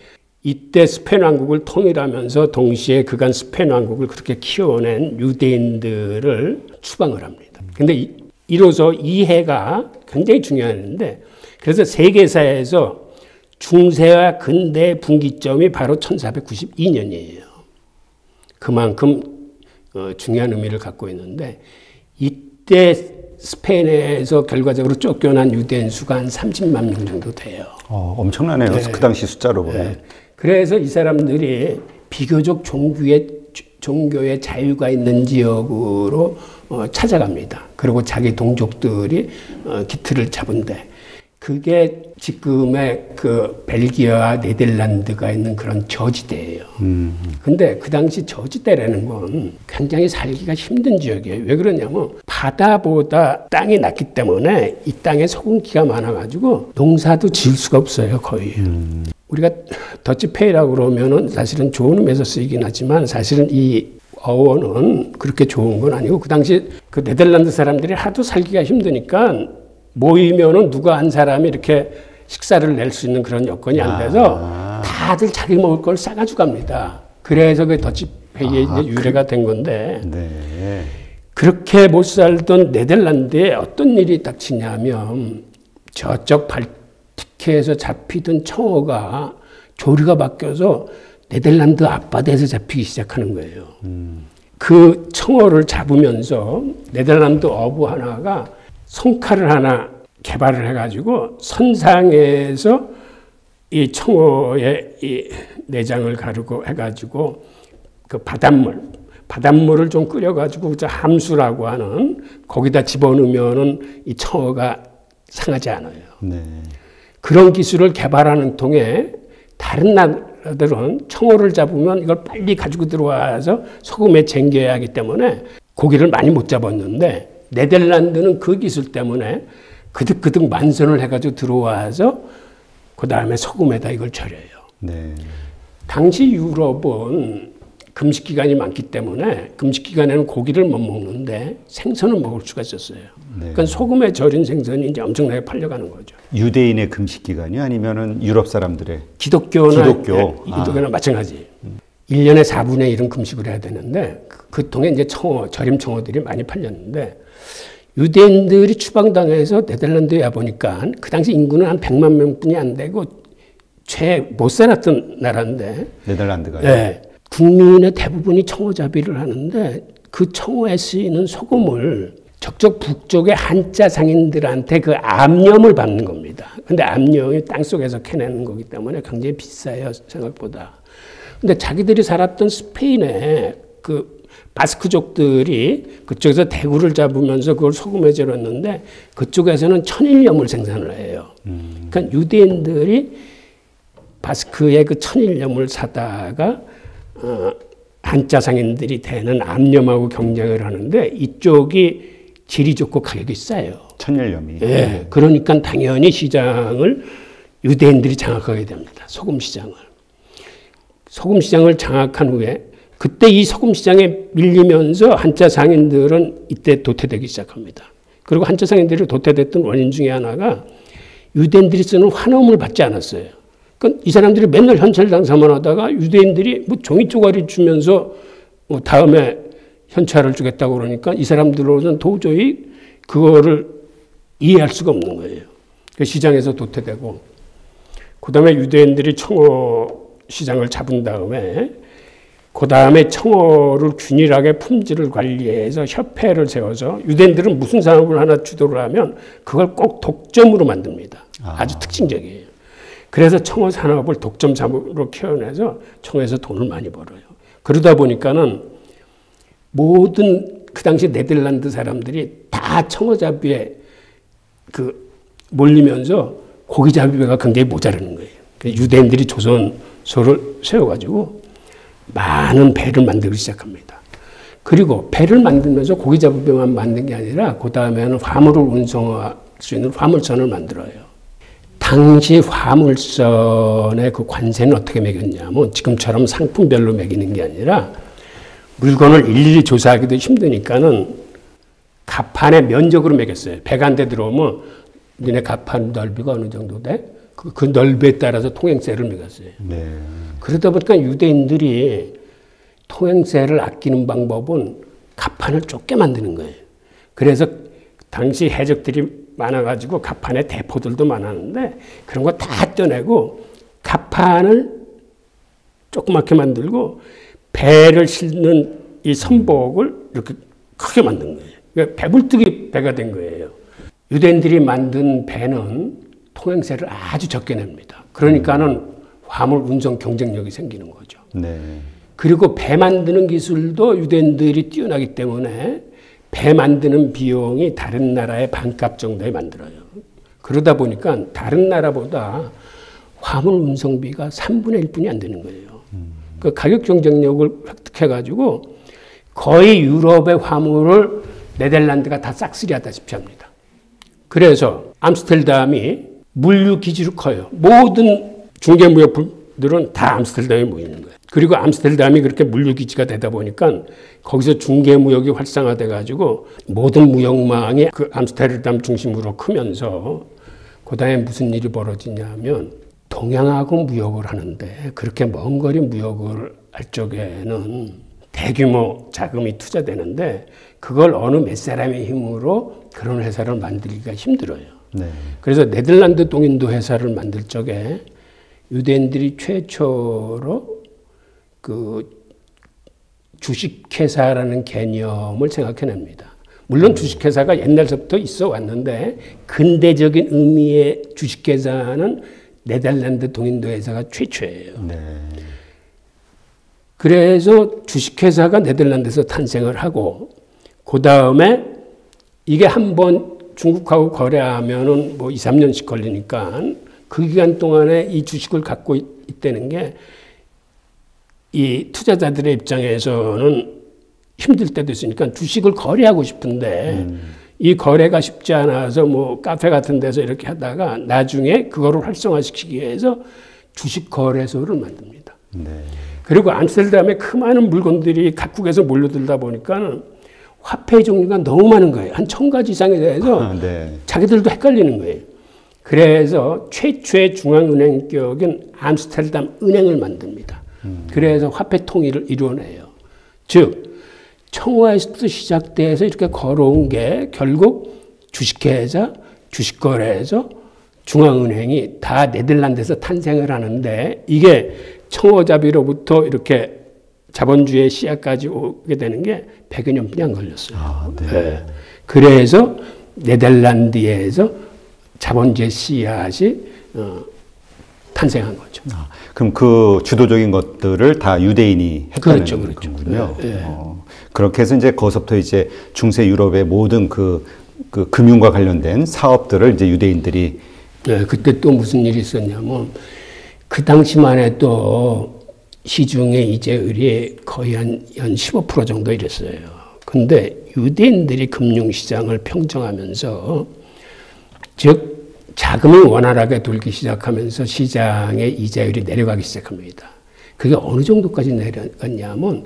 이때 스페인 왕국을 통일하면서 동시에 그간 스페인 왕국을 그렇게 키워낸 유대인들을 추방을 합니다. 근데 이로써 이 해가 굉장히 중요한 해인데 그래서 세계사에서 중세와 근대의 분기점이 바로 1492년이에요. 그만큼 중요한 의미를 갖고 있는데 이때 스페인에서 결과적으로 쫓겨난 유대인 수가 한 30만 명 정도 돼요. 엄청나네요. 네. 그 당시 숫자로 보면. 네. 그래서 이 사람들이 비교적 종교의 자유가 있는 지역으로 찾아갑니다. 그리고 자기 동족들이 기틀을 잡은데 그게 지금의 그 벨기에와 네덜란드가 있는 그런 저지대예요. 근데 그 당시 저지대라는 건 굉장히 살기가 힘든 지역이에요. 왜 그러냐면 바다보다 땅이 낮기 때문에 이 땅에 소금기가 많아가지고 농사도 지을 수가 없어요, 거의. 우리가 더치페이라고 그러면은 사실은 좋은 의미에서 쓰이긴 하지만 사실은 이 어원은 그렇게 좋은 건 아니고 그 당시 그 네덜란드 사람들이 하도 살기가 힘드니까 모이면은 누가 한 사람이 이렇게 식사를 낼 수 있는 그런 여건이 안 돼서 다들 자기 먹을 걸 싸가지고 갑니다. 그래서 그 더치페이의 이제 유래가 된 건데 네. 그렇게 못 살던 네덜란드에 어떤 일이 닥치냐면 저쪽 발티크에서 잡히던 청어가 조류가 바뀌어서 네덜란드 앞바다에서 잡히기 시작하는 거예요. 그 청어를 잡으면서 네덜란드 어부 하나가 손칼을 하나 개발을 해가지고 선상에서 이 청어의 이 내장을 가르고 해가지고 그 바닷물을 좀 끓여가지고 함수라고 하는 거기다 집어넣으면은 이 청어가 상하지 않아요. 네. 그런 기술을 개발하는 통에 다른 나라들은 청어를 잡으면 이걸 빨리 가지고 들어와서 소금에 쟁겨야 하기 때문에 고기를 많이 못 잡았는데 네덜란드는 그 기술 때문에 그득그득 만선을 해가지고 들어와서 그 다음에 소금에다 이걸 절여요. 네. 당시 유럽은 금식기간이 많기 때문에 금식기간에는 고기를 못 먹는데 생선은 먹을 수가 있었어요. 네. 그러니까 소금에 절인 생선이 이제 엄청나게 팔려가는 거죠. 유대인의 금식기간이 아니면은 유럽 사람들의? 기독교나 마찬가지. 1년에 4분의 1은 금식을 해야 되는데 그 통에 이제 절임 청어들이 많이 팔렸는데 유대인들이 추방당해서 네덜란드에 와보니까 그 당시 인구는 한 100만 명뿐이 안 되고 최 못 살았던 나라인데 네덜란드가요? 네, 국민의 대부분이 청어잡이를 하는데 그 청어에 쓰이는 소금을 저쪽 북쪽의 한자 상인들한테 그 암염을 받는 겁니다. 근데 암염이 땅속에서 캐내는 거기 때문에 굉장히 비싸요, 생각보다. 근데 자기들이 살았던 스페인에 그 바스크족들이 그쪽에서 대구를 잡으면서 그걸 소금에 절였는데 그쪽에서는 천일염을 생산을 해요. 그러니까 유대인들이 바스크의 그 천일염을 사다가 한자 상인들이 되는 암염하고 경쟁을 하는데 이쪽이 질이 좋고 가격이 싸요. 천일염이. 예, 그러니까 당연히 시장을 유대인들이 장악하게 됩니다. 소금 시장을. 소금 시장을 장악한 후에 그때 이 소금 시장에 밀리면서 한자 상인들은 이때 도태되기 시작합니다. 그리고 한자 상인들이 도태됐던 원인 중에 하나가 유대인들이 쓰는 환원을 받지 않았어요. 그러니까 이 사람들이 맨날 현찰당사만 하다가 유대인들이 뭐 종이 쪼가리 주면서 뭐 다음에 현찰을 주겠다고 그러니까 이 사람들로는 도저히 그거를 이해할 수가 없는 거예요. 그 시장에서 도태되고 그 다음에 유대인들이 청어 시장을 잡은 다음에 그 다음에 청어를 균일하게 품질을 관리해서 협회를 세워서 유대인들은 무슨 산업을 하나 주도를 하면 그걸 꼭 독점으로 만듭니다. 아주 특징적이에요. 그래서 청어 산업을 독점 산업으로 키워내서 청어에서 돈을 많이 벌어요. 그러다 보니까는 모든 그 당시 네덜란드 사람들이 다 청어잡이에 그 몰리면서 고기 잡이배가 굉장히 모자라는 거예요. 유대인들이 조선소를 세워가지고 많은 배를 만들기 시작합니다. 그리고 배를 만들면서 고기 잡이배만 만든 게 아니라 그 다음에는 화물을 운송할 수 있는 화물선을 만들어요. 당시 화물선의 그 관세는 어떻게 매겼냐면 지금처럼 상품별로 매기는 게 아니라 물건을 일일이 조사하기도 힘드니까는 갑판의 면적으로 매겼어요. 배가 한 대 들어오면 니네 갑판 넓이가 어느 정도 돼? 그 넓이에 따라서 통행세를 매겼어요. 네. 그러다 보니까 유대인들이 통행세를 아끼는 방법은 갑판을 좁게 만드는 거예요. 그래서 당시 해적들이 많아가지고 갑판에 대포들도 많았는데 그런 거 다 떼내고 갑판을 조그맣게 만들고 배를 싣는 이 선복을 이렇게 크게 만든 거예요. 그러니까 배불뚝이 배가 된 거예요. 유대인들이 만든 배는 통행세를 아주 적게 냅니다. 그러니까는 화물 운송 경쟁력이 생기는 거죠. 네. 그리고 배 만드는 기술도 유대인들이 뛰어나기 때문에 배 만드는 비용이 다른 나라의 반값 정도에 만들어요. 그러다 보니까 다른 나라보다 화물 운송비가 3분의 1뿐이 안 되는 거예요. 그 가격 경쟁력을 획득해가지고 거의 유럽의 화물을 네덜란드가 다 싹쓸이 하다시피 합니다. 그래서 암스테르담이 물류 기지로 커요. 모든 중개무역들은 다 암스테르담에 모이는 거예요. 그리고 암스테르담이 그렇게 물류 기지가 되다 보니까 거기서 중개무역이 활성화돼 가지고 모든 무역망이 그 암스테르담 중심으로 크면서 그다음에 무슨 일이 벌어지냐면 동양하고 무역을 하는데 그렇게 먼 거리 무역을 할 적에는 대규모 자금이 투자되는데 그걸 어느 몇 사람의 힘으로 그런 회사를 만들기가 힘들어요. 네. 그래서 네덜란드 동인도 회사를 만들 적에 유대인들이 최초로 그 주식회사라는 개념을 생각해냅니다. 물론 주식회사가 옛날부터 있어 왔는데 근대적인 의미의 주식회사는 네덜란드 동인도 회사가 최초예요. 네. 그래서 주식회사가 네덜란드에서 탄생을 하고 그 다음에 이게 한번 중국하고 거래하면은 뭐 2, 3년씩 걸리니까 그 기간 동안에 이 주식을 갖고 있다는 게 이 투자자들의 입장에서는 힘들 때도 있으니까 주식을 거래하고 싶은데 이 거래가 쉽지 않아서 뭐 카페 같은 데서 이렇게 하다가 나중에 그거를 활성화시키기 위해서 주식 거래소를 만듭니다. 네. 그리고 암스테르담에 그 많은 물건들이 각국에서 몰려들다 보니까 화폐 종류가 너무 많은 거예요. 한 1000가지 이상에 대해서 네. 자기들도 헷갈리는 거예요. 그래서 최초의 중앙은행격인 암스테르담 은행을 만듭니다. 그래서 화폐 통일을 이루어내요. 즉 청와에서부터 시작돼서 이렇게 걸어온 게 결국 주식회사, 주식거래소, 중앙은행이 다 네덜란드에서 탄생을 하는데 이게 청어잡이로부터 이렇게 자본주의 씨앗까지 오게 되는 게 100여 년뿐이 안 걸렸어요. 아, 네. 네. 그래서 네덜란드에서 자본주의 씨앗이 탄생한 거죠. 아, 그럼 그 주도적인 것들을 다 유대인이 했다는 거군요. 네. 그렇게 해서 이제 거기서부터 이제 중세 유럽의 모든 그 금융과 관련된 사업들을 이제 유대인들이 네, 그때 또 무슨 일이 있었냐면 그 당시만 해도 시중의 이자율이 거의 한 15% 정도 이랬어요. 근데 유대인들이 금융시장을 평정하면서 즉 자금이 원활하게 돌기 시작하면서 시장의 이자율이 내려가기 시작합니다. 그게 어느 정도까지 내려갔냐면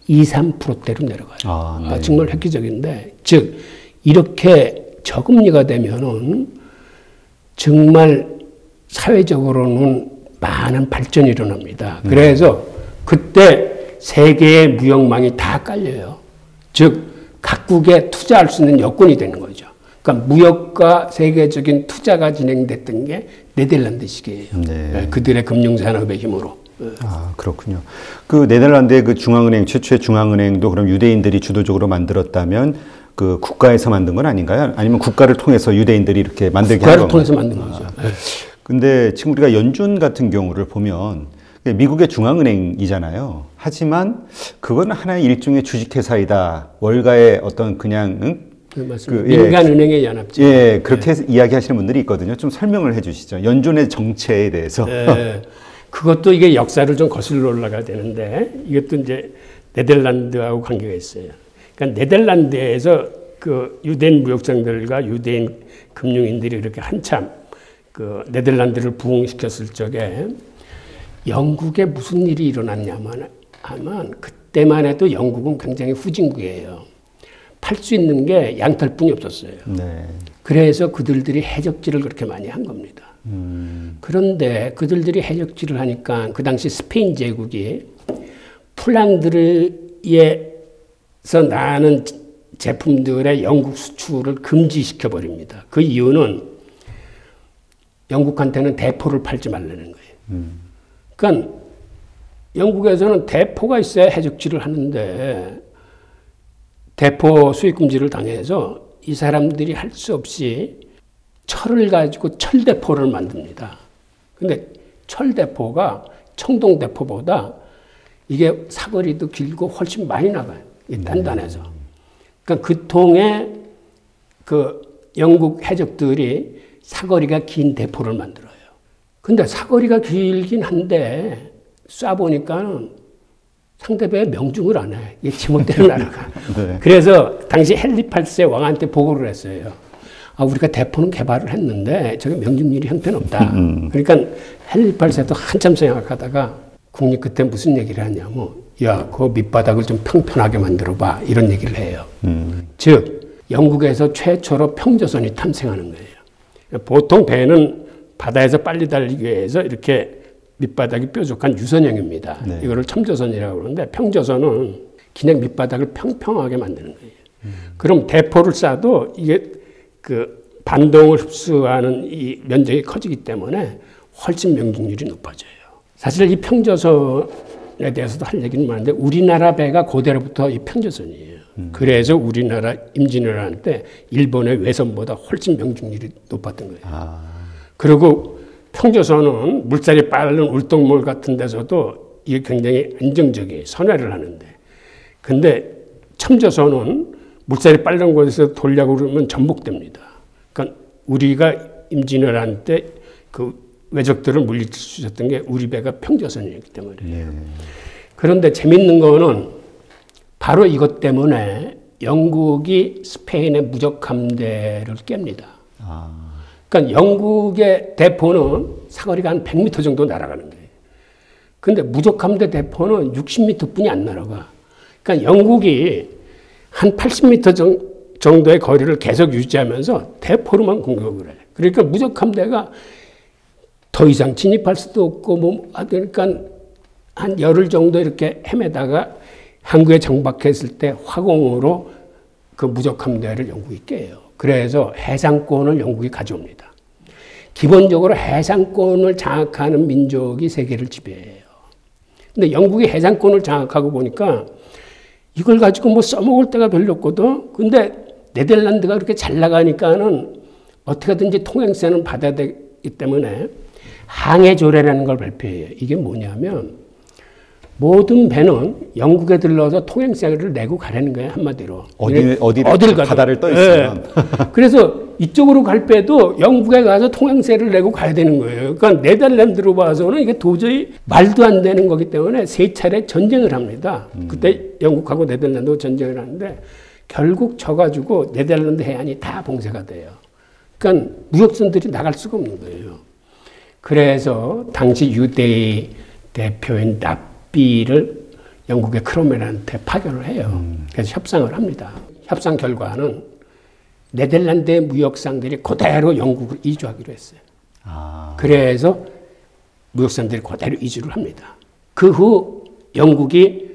2, 3%대로 내려가요. 아, 네. 정말 획기적인데 즉 이렇게 저금리가 되면은 정말 사회적으로는 많은 발전이 일어납니다. 그래서 그때 세계의 무역망이 다 깔려요. 즉 각국에 투자할 수 있는 여건이 되는 거죠. 그러니까 무역과 세계적인 투자가 진행됐던 게 네덜란드 시기예요. 네. 그들의 금융산업의 힘으로. 아, 그렇군요. 그 네덜란드의 그 중앙은행, 최초의 중앙은행도 그럼 유대인들이 주도적으로 만들었다면 그 국가에서 만든 건 아닌가요? 아니면 국가를 통해서 유대인들이 이렇게 만들게 한 건가요? 국가를 통해서 만든 거죠. 근데 지금 우리가 연준 같은 경우를 보면 미국의 중앙은행이잖아요. 하지만 그건 하나의 일종의 주식회사이다. 월가의 어떤 그냥 네, 맞습니다. 민간은행의 연합체. 예, 그렇게 이야기하시는 분들이 있거든요. 좀 설명을 해주시죠. 연준의 정체에 대해서. 그것도 이게 역사를 좀 거슬러 올라가야 되는데 이것도 이제 네덜란드하고 관계가 있어요. 그러니까 네덜란드에서 그 유대인 무역상들과 유대인 금융인들이 그렇게 한참 그 네덜란드를 부흥시켰을 적에 영국에 무슨 일이 일어났냐면 하면 그때만 해도 영국은 굉장히 후진국이에요. 팔 수 있는 게 양털뿐이 없었어요. 네. 그래서 그들이 해적질을 그렇게 많이 한 겁니다. 그런데 그들이 해적질을 하니까 그 당시 스페인 제국이 플랑드르에서 나는 제품들의 영국 수출을 금지시켜 버립니다. 그 이유는 영국한테는 대포를 팔지 말라는 거예요. 그러니까 영국에서는 대포가 있어야 해적질을 하는데 대포 수입 금지를 당해서 이 사람들이 할 수 없이 철을 가지고 철대포를 만듭니다. 근데 철대포가 청동대포보다 이게 사거리도 길고 훨씬 많이 나가요. 단단해서. 그러니까 그 통에 그 영국 해적들이 사거리가 긴 대포를 만들어요. 근데 사거리가 길긴 한데 쏴보니까 상대방의 명중을 안 해. 이게 제멋대로 날아가. 네. 그래서 당시 헨리 8세 왕한테 보고를 했어요. 우리가 대포는 개발을 했는데 저게 명중률이 형편없다. 그러니까 헨리 8세도 한참 생각하다가 국립 그때 무슨 얘기를 하냐면 야, 그 밑바닥을 좀 평평하게 만들어봐. 이런 얘기를 해요. 즉 영국에서 최초로 평저선이 탐생하는 거예요. 보통 배는 바다에서 빨리 달리기 위해서 이렇게 밑바닥이 뾰족한 유선형입니다. 네. 이거를 첨저선이라고 그러는데 평저선은 그냥 밑바닥을 평평하게 만드는 거예요. 그럼 대포를 쏴도 이게 그 반동을 흡수하는 이 면적이 커지기 때문에 훨씬 명중률이 높아져요. 사실 이 평저선에 대해서도 할 얘기는 많은데 우리나라 배가 고대로부터 이 평저선이에요. 그래서 우리나라 임진왜란 할 때 일본의 외선보다 훨씬 명중률이 높았던 거예요. 그리고 평저선은 물살이 빠른 울동몰 같은 데서도 이게 굉장히 안정적이에요. 선회를 하는데. 근데 첨저선은 물살이 빠른 곳에서 돌려고 그러면 전복됩니다. 그러니까 우리가 임진왜란 때 그 외적들을 물리칠 수 있었던 게 우리 배가 평저선이었기 때문이에요. 그런데 재밌는 거는 바로 이것 때문에 영국이 스페인의 무적 함대를 깹니다. 그러니까 영국의 대포는 사거리가 한 100m 정도 날아가는 거예요. 그런데 무적 함대 대포는 60m뿐이 안 날아가. 그러니까 영국이 한 80m 정도의 거리를 계속 유지하면서 대포로만 공격을 해요. 그러니까 무적 함대가 더 이상 진입할 수도 없고 그러니까 한 열흘 정도 이렇게 헤매다가 항구에 정박했을 때 화공으로 그 무적 함대를 영국이 깨요. 그래서 해상권을 영국이 가져옵니다. 기본적으로 해상권을 장악하는 민족이 세계를 지배해요. 근데 영국이 해상권을 장악하고 보니까 이걸 가지고 뭐 써먹을 데가 별로 없거든. 근데 네덜란드가 그렇게 잘 나가니까는 어떻게든지 통행세는 받아야 되기 때문에 항해조례라는 걸 발표해요. 이게 뭐냐면 모든 배는 영국에 들러서 통행세를 내고 가라는 거예요. 한마디로. 어딜 바다를 떠 있으면. 네. 그래서 이쪽으로 갈 배도 영국에 가서 통행세를 내고 가야 되는 거예요. 그러니까 네덜란드로 봐서는 이게 도저히 말도 안 되는 거기 때문에 세 차례 전쟁을 합니다. 그때 영국하고 네덜란드가 전쟁을 하는데 결국 져가지고 네덜란드 해안이 다 봉쇄가 돼요. 그러니까 무역선들이 나갈 수가 없는 거예요. 그래서 당시 유대의 대표인 납비를 영국의 크로멜한테 파견을 해요. 그래서 협상을 합니다. 협상 결과는 네덜란드의 무역상들이 그대로 영국을 이주하기로 했어요. 그래서 무역상들이 그대로 이주를 합니다. 그 후 영국이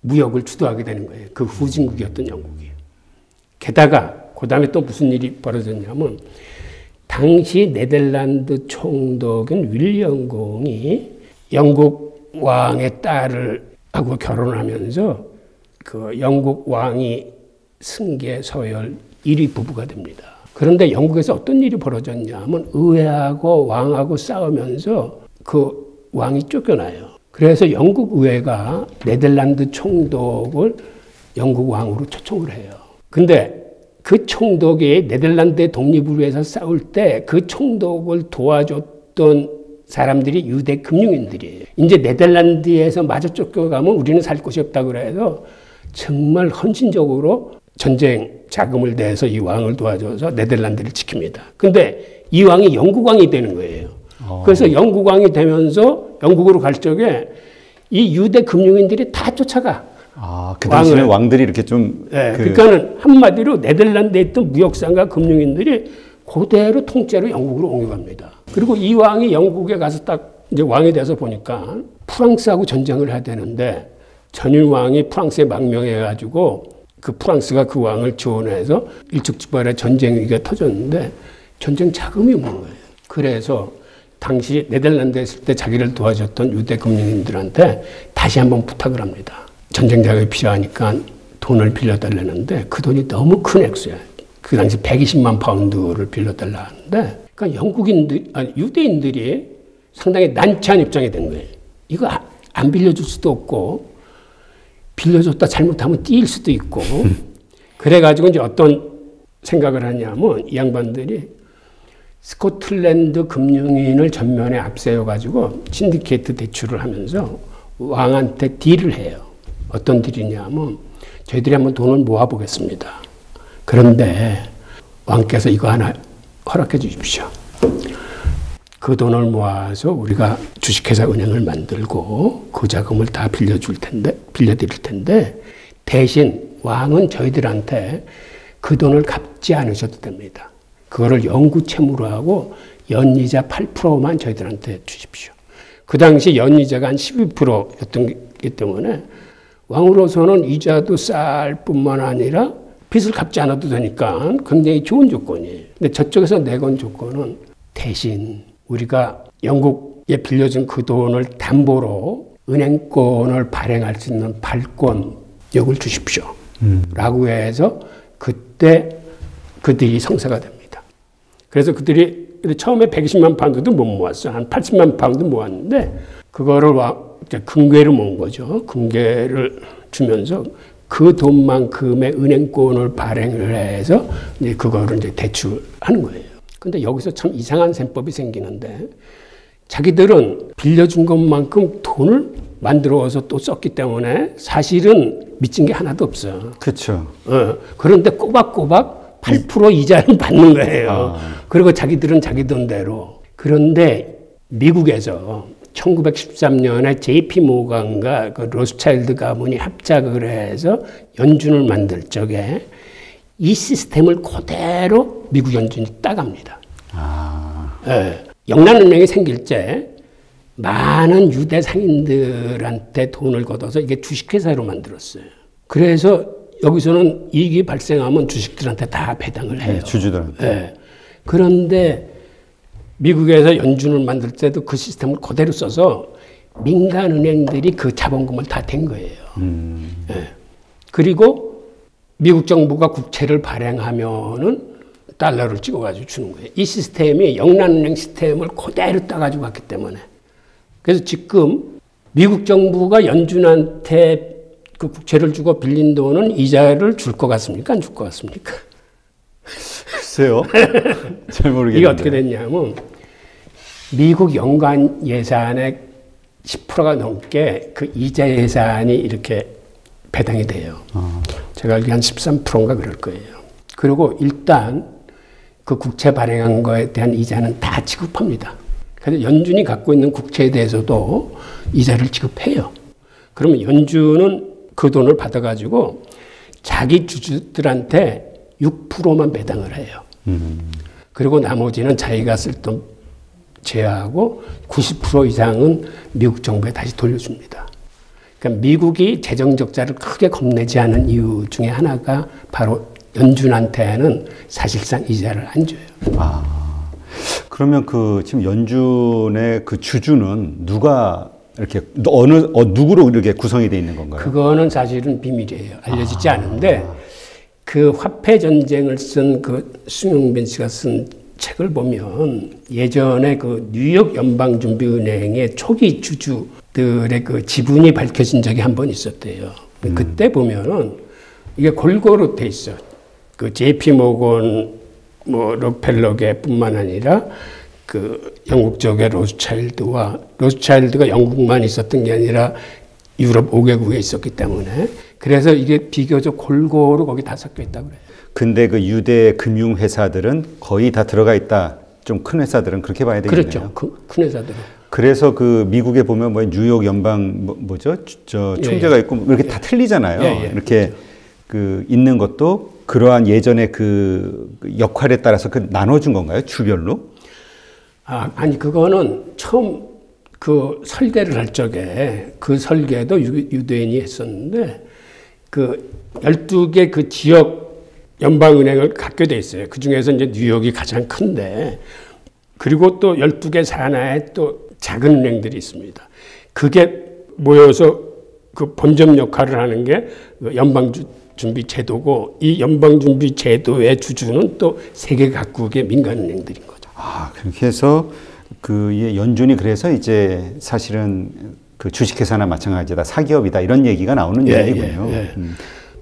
무역을 주도하게 되는 거예요. 그 후진국이었던 영국이. 게다가 그 다음에 또 무슨 일이 벌어졌냐면 당시 네덜란드 총독인 윌리엄 공이 영국 왕의 딸을 하고 결혼하면서 그 영국 왕이 승계 서열 1위 부부가 됩니다. 그런데 영국에서 어떤 일이 벌어졌냐면 의회하고 왕하고 싸우면서 그 왕이 쫓겨나요. 그래서 영국 의회가 네덜란드 총독을 영국 왕으로 초청을 해요. 근데 그 총독이 네덜란드의 독립을 위해서 싸울 때 그 총독을 도와줬던 사람들이 유대 금융인들이에요. 이제 네덜란드에서 마저 쫓겨가면 우리는 살 곳이 없다고 그래서 정말 헌신적으로 전쟁 자금을 내서 이 왕을 도와줘서 네덜란드를 지킵니다. 근데 이 왕이 영국 왕이 되는 거예요. 그래서 영국 왕이 되면서 영국으로 갈 적에 이 유대 금융인들이 다 쫓아가. 그 당시에 왕들이 이렇게 좀. 네, 그러니까는 한마디로 네덜란드에 있던 무역상과 금융인들이 그대로 통째로 영국으로 옮겨갑니다. 그리고 이 왕이 영국에 가서 딱 이제 왕이 돼서 보니까 프랑스하고 전쟁을 해야 되는데 전일 왕이 프랑스에 망명해가지고 그 프랑스가 그 왕을 지원해서 일촉즉발의 전쟁 위기가 터졌는데 전쟁 자금이 없는 거예요. 그래서 당시 네덜란드에 있을 때 자기를 도와줬던 유대 금융인들한테 다시 한번 부탁을 합니다. 전쟁 자금이 필요하니까 돈을 빌려달라는데 그 돈이 너무 큰 액수야. 그 당시 120만 파운드를 빌려달라 하는데 그러니까 유대인들이 상당히 난처한 입장이 된 거예요. 이거 안 빌려줄 수도 없고 빌려줬다 잘못하면 뛸 수도 있고 그래가지고 이제 어떤 생각을 하냐면 이 양반들이 스코틀랜드 금융인을 전면에 앞세워가지고 신디케이트 대출을 하면서 왕한테 딜을 해요. 어떤 딜이냐면 저희들이 한번 돈을 모아보겠습니다. 그런데 왕께서 이거 하나 허락해 주십시오. 그 돈을 모아서 우리가 주식회사 은행을 만들고 그 자금을 다 빌려드릴 텐데 대신 왕은 저희들한테 그 돈을 갚지 않으셔도 됩니다. 그거를 영구 채무로 하고 연이자 8%만 저희들한테 주십시오. 그 당시 연이자가 한 12%였던 기 때문에 왕으로서는 이자도 쌀 뿐만 아니라 빚을 갚지 않아도 되니까 굉장히 좋은 조건이에요. 근데 저쪽에서 내건 조건은 대신 우리가 영국에 빌려준 그 돈을 담보로 은행권을 발행할 수 있는 발권력을 주십시오. 라고 해서 그때 그들이 성사가 됩니다. 그래서 그들이 처음에 120만 파운드도 못 모았어요. 한 80만 파운드 모았는데 그거를 금괴를 모은 거죠. 금괴를 주면서 그 돈만큼의 은행권을 발행을 해서 이제 그거를 이제 대출하는 거예요. 근데 여기서 참 이상한 셈법이 생기는데 자기들은 빌려준 것만큼 돈을 만들어서 또 썼기 때문에 사실은 미친 게 하나도 없어. 그렇죠. 그런데 꼬박꼬박 8% 이자를 받는 거예요. 그리고 자기들은 자기 돈대로. 그런데 미국에서 1913년에 JP 모건과 그 로스차일드 가문이 합작을 해서 연준을 만들 적에 이 시스템을 그대로 미국 연준이 따갑니다. 네. 영란은행이 생길 때 많은 유대 상인들한테 돈을 걷어서 이게 주식회사로 만들었어요. 그래서 여기서는 이익이 발생하면 주식들한테 다 배당을 해요. 네, 주주들한테. 네. 그런데 미국에서 연준을 만들 때도 그 시스템을 그대로 써서 민간 은행들이 그 자본금을 다 댄 거예요. 네. 그리고 미국 정부가 국채를 발행하면은 달러를 찍어가지고 주는 거예요. 이 시스템이 영란은행 시스템을 그대로 따가지고 갔기 때문에. 그래서 지금 미국 정부가 연준한테 그 국채를 주고 빌린 돈은 이자를 줄 것 같습니까? 안 줄 것 같습니까? 글쎄요. 잘 모르겠는데. 이게 어떻게 됐냐면 미국 연간 예산의 10%가 넘게 그 이자 예산이 이렇게 배당이 돼요. 제가 알기로 한 13%인가 그럴 거예요. 그리고 일단 그 국채 발행한 거에 대한 이자는 다 지급합니다. 그래서 연준이 갖고 있는 국채에 대해서도 이자를 지급해요. 그러면 연준은 그 돈을 받아가지고 자기 주주들한테 6%만 배당을 해요. 그리고 나머지는 자기가 쓸 돈 제외하고 90% 이상은 미국 정부에 다시 돌려줍니다. 그러니까 미국이 재정 적자를 크게 겁내지 않은 이유 중에 하나가 바로 연준한테는 사실상 이자를 안 줘요. 그러면 그 지금 연준의 그 주주는 누가 이렇게 누구로 이렇게 구성이 되어 있는 건가요? 그거는 사실은 비밀이에요. 알려지지 않은데 그 화폐 전쟁을 쓴 그 수명빈 씨가 쓴 책을 보면 예전에 그 뉴욕 연방준비은행의 초기 주주들의 그 지분이 밝혀진 적이 한 번 있었대요. 그때 보면은 이게 골고루 돼 있어. 그 JP 모건 뭐 록펠러계뿐만 아니라 그 영국 쪽의 로스차일드가 영국만 있었던 게 아니라 유럽 5개국에 있었기 때문에 그래서 이게 비교적 골고루 거기 다 섞여 있다고 그래요. 근데 그 유대 금융 회사들은 거의 다 들어가 있다. 좀 큰 회사들은 그렇게 봐야 되겠네요. 그렇죠. 큰 회사들은. 그래서 그 미국에 보면 뭐 뉴욕 연방 뭐죠? 저 총재가 있고 이렇게 다 틀리잖아요. 이렇게 그 있는 것도 그러한 예전의 그 역할에 따라서 그 나눠준 건가요? 주별로? 아니 그거는 처음 그 설계를 할 적에 그 설계도 유대인이 했었는데 그 12개 그 지역 연방은행을 갖게 돼 있어요. 그 중에서 이제 뉴욕이 가장 큰데 그리고 또 12개 산하에 또 작은 은행들이 있습니다. 그게 모여서 그 본점 역할을 하는 게 연방준비제도고 이 연방준비제도의 주주는 또 세계 각국의 민간은행들인 거죠. 그렇게 해서 그 연준이 그래서 이제 사실은 그 주식회사나 마찬가지다 사기업이다 이런 얘기가 나오는 얘기군요.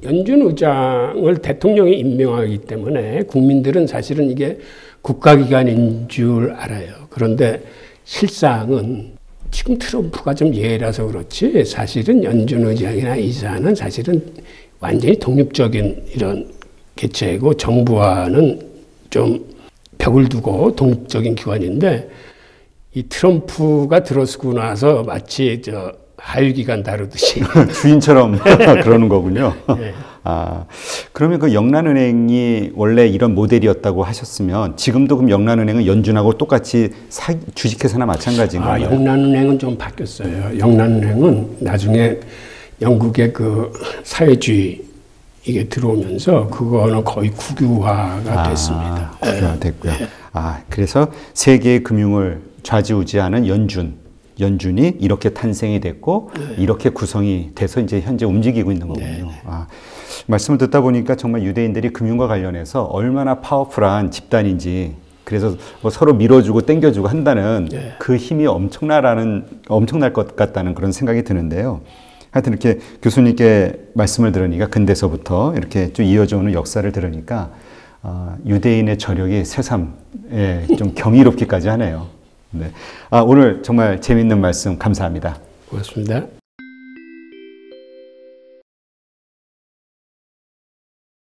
연준 의장을 대통령이 임명하기 때문에 국민들은 사실은 이게 국가기관인 줄 알아요. 그런데 실상은 지금 트럼프가 좀 예라서 그렇지 사실은 연준 의장이나 이사는 사실은 완전히 독립적인 이런 개체이고 정부와는 좀 벽을 두고 독립적인 기관인데 이 트럼프가 들어서고 나서 마치 하위기관 다루듯이 주인처럼 그러는 거군요. 네. 그러면 그 영란은행이 원래 이런 모델이었다고 하셨으면 지금도 그럼 영란은행은 연준하고 똑같이 주식회사나 마찬가지인가요? 영란은행은 좀 바뀌었어요. 영란은행은 나중에 영국의 그 사회주의 이게 들어오면서 그거는 거의 국유화가 됐습니다. 국유화됐고요. 그래서 세계의 금융을 좌지우지하는 연준이 이렇게 탄생이 됐고 이렇게 구성이 돼서 이제 현재 움직이고 있는 거군요. 말씀을 듣다 보니까 정말 유대인들이 금융과 관련해서 얼마나 파워풀한 집단인지 그래서 뭐 서로 밀어주고 땡겨주고 한다는 그 힘이 엄청날 것 같다는 그런 생각이 드는데요. 하여튼 이렇게 교수님께 말씀을 들으니까 근대서부터 이렇게 쭉 이어져 오는 역사를 들으니까 유대인의 저력이 새삼 좀 경이롭기까지 하네요. 네. 오늘 정말 재미있는 말씀 감사합니다. 고맙습니다.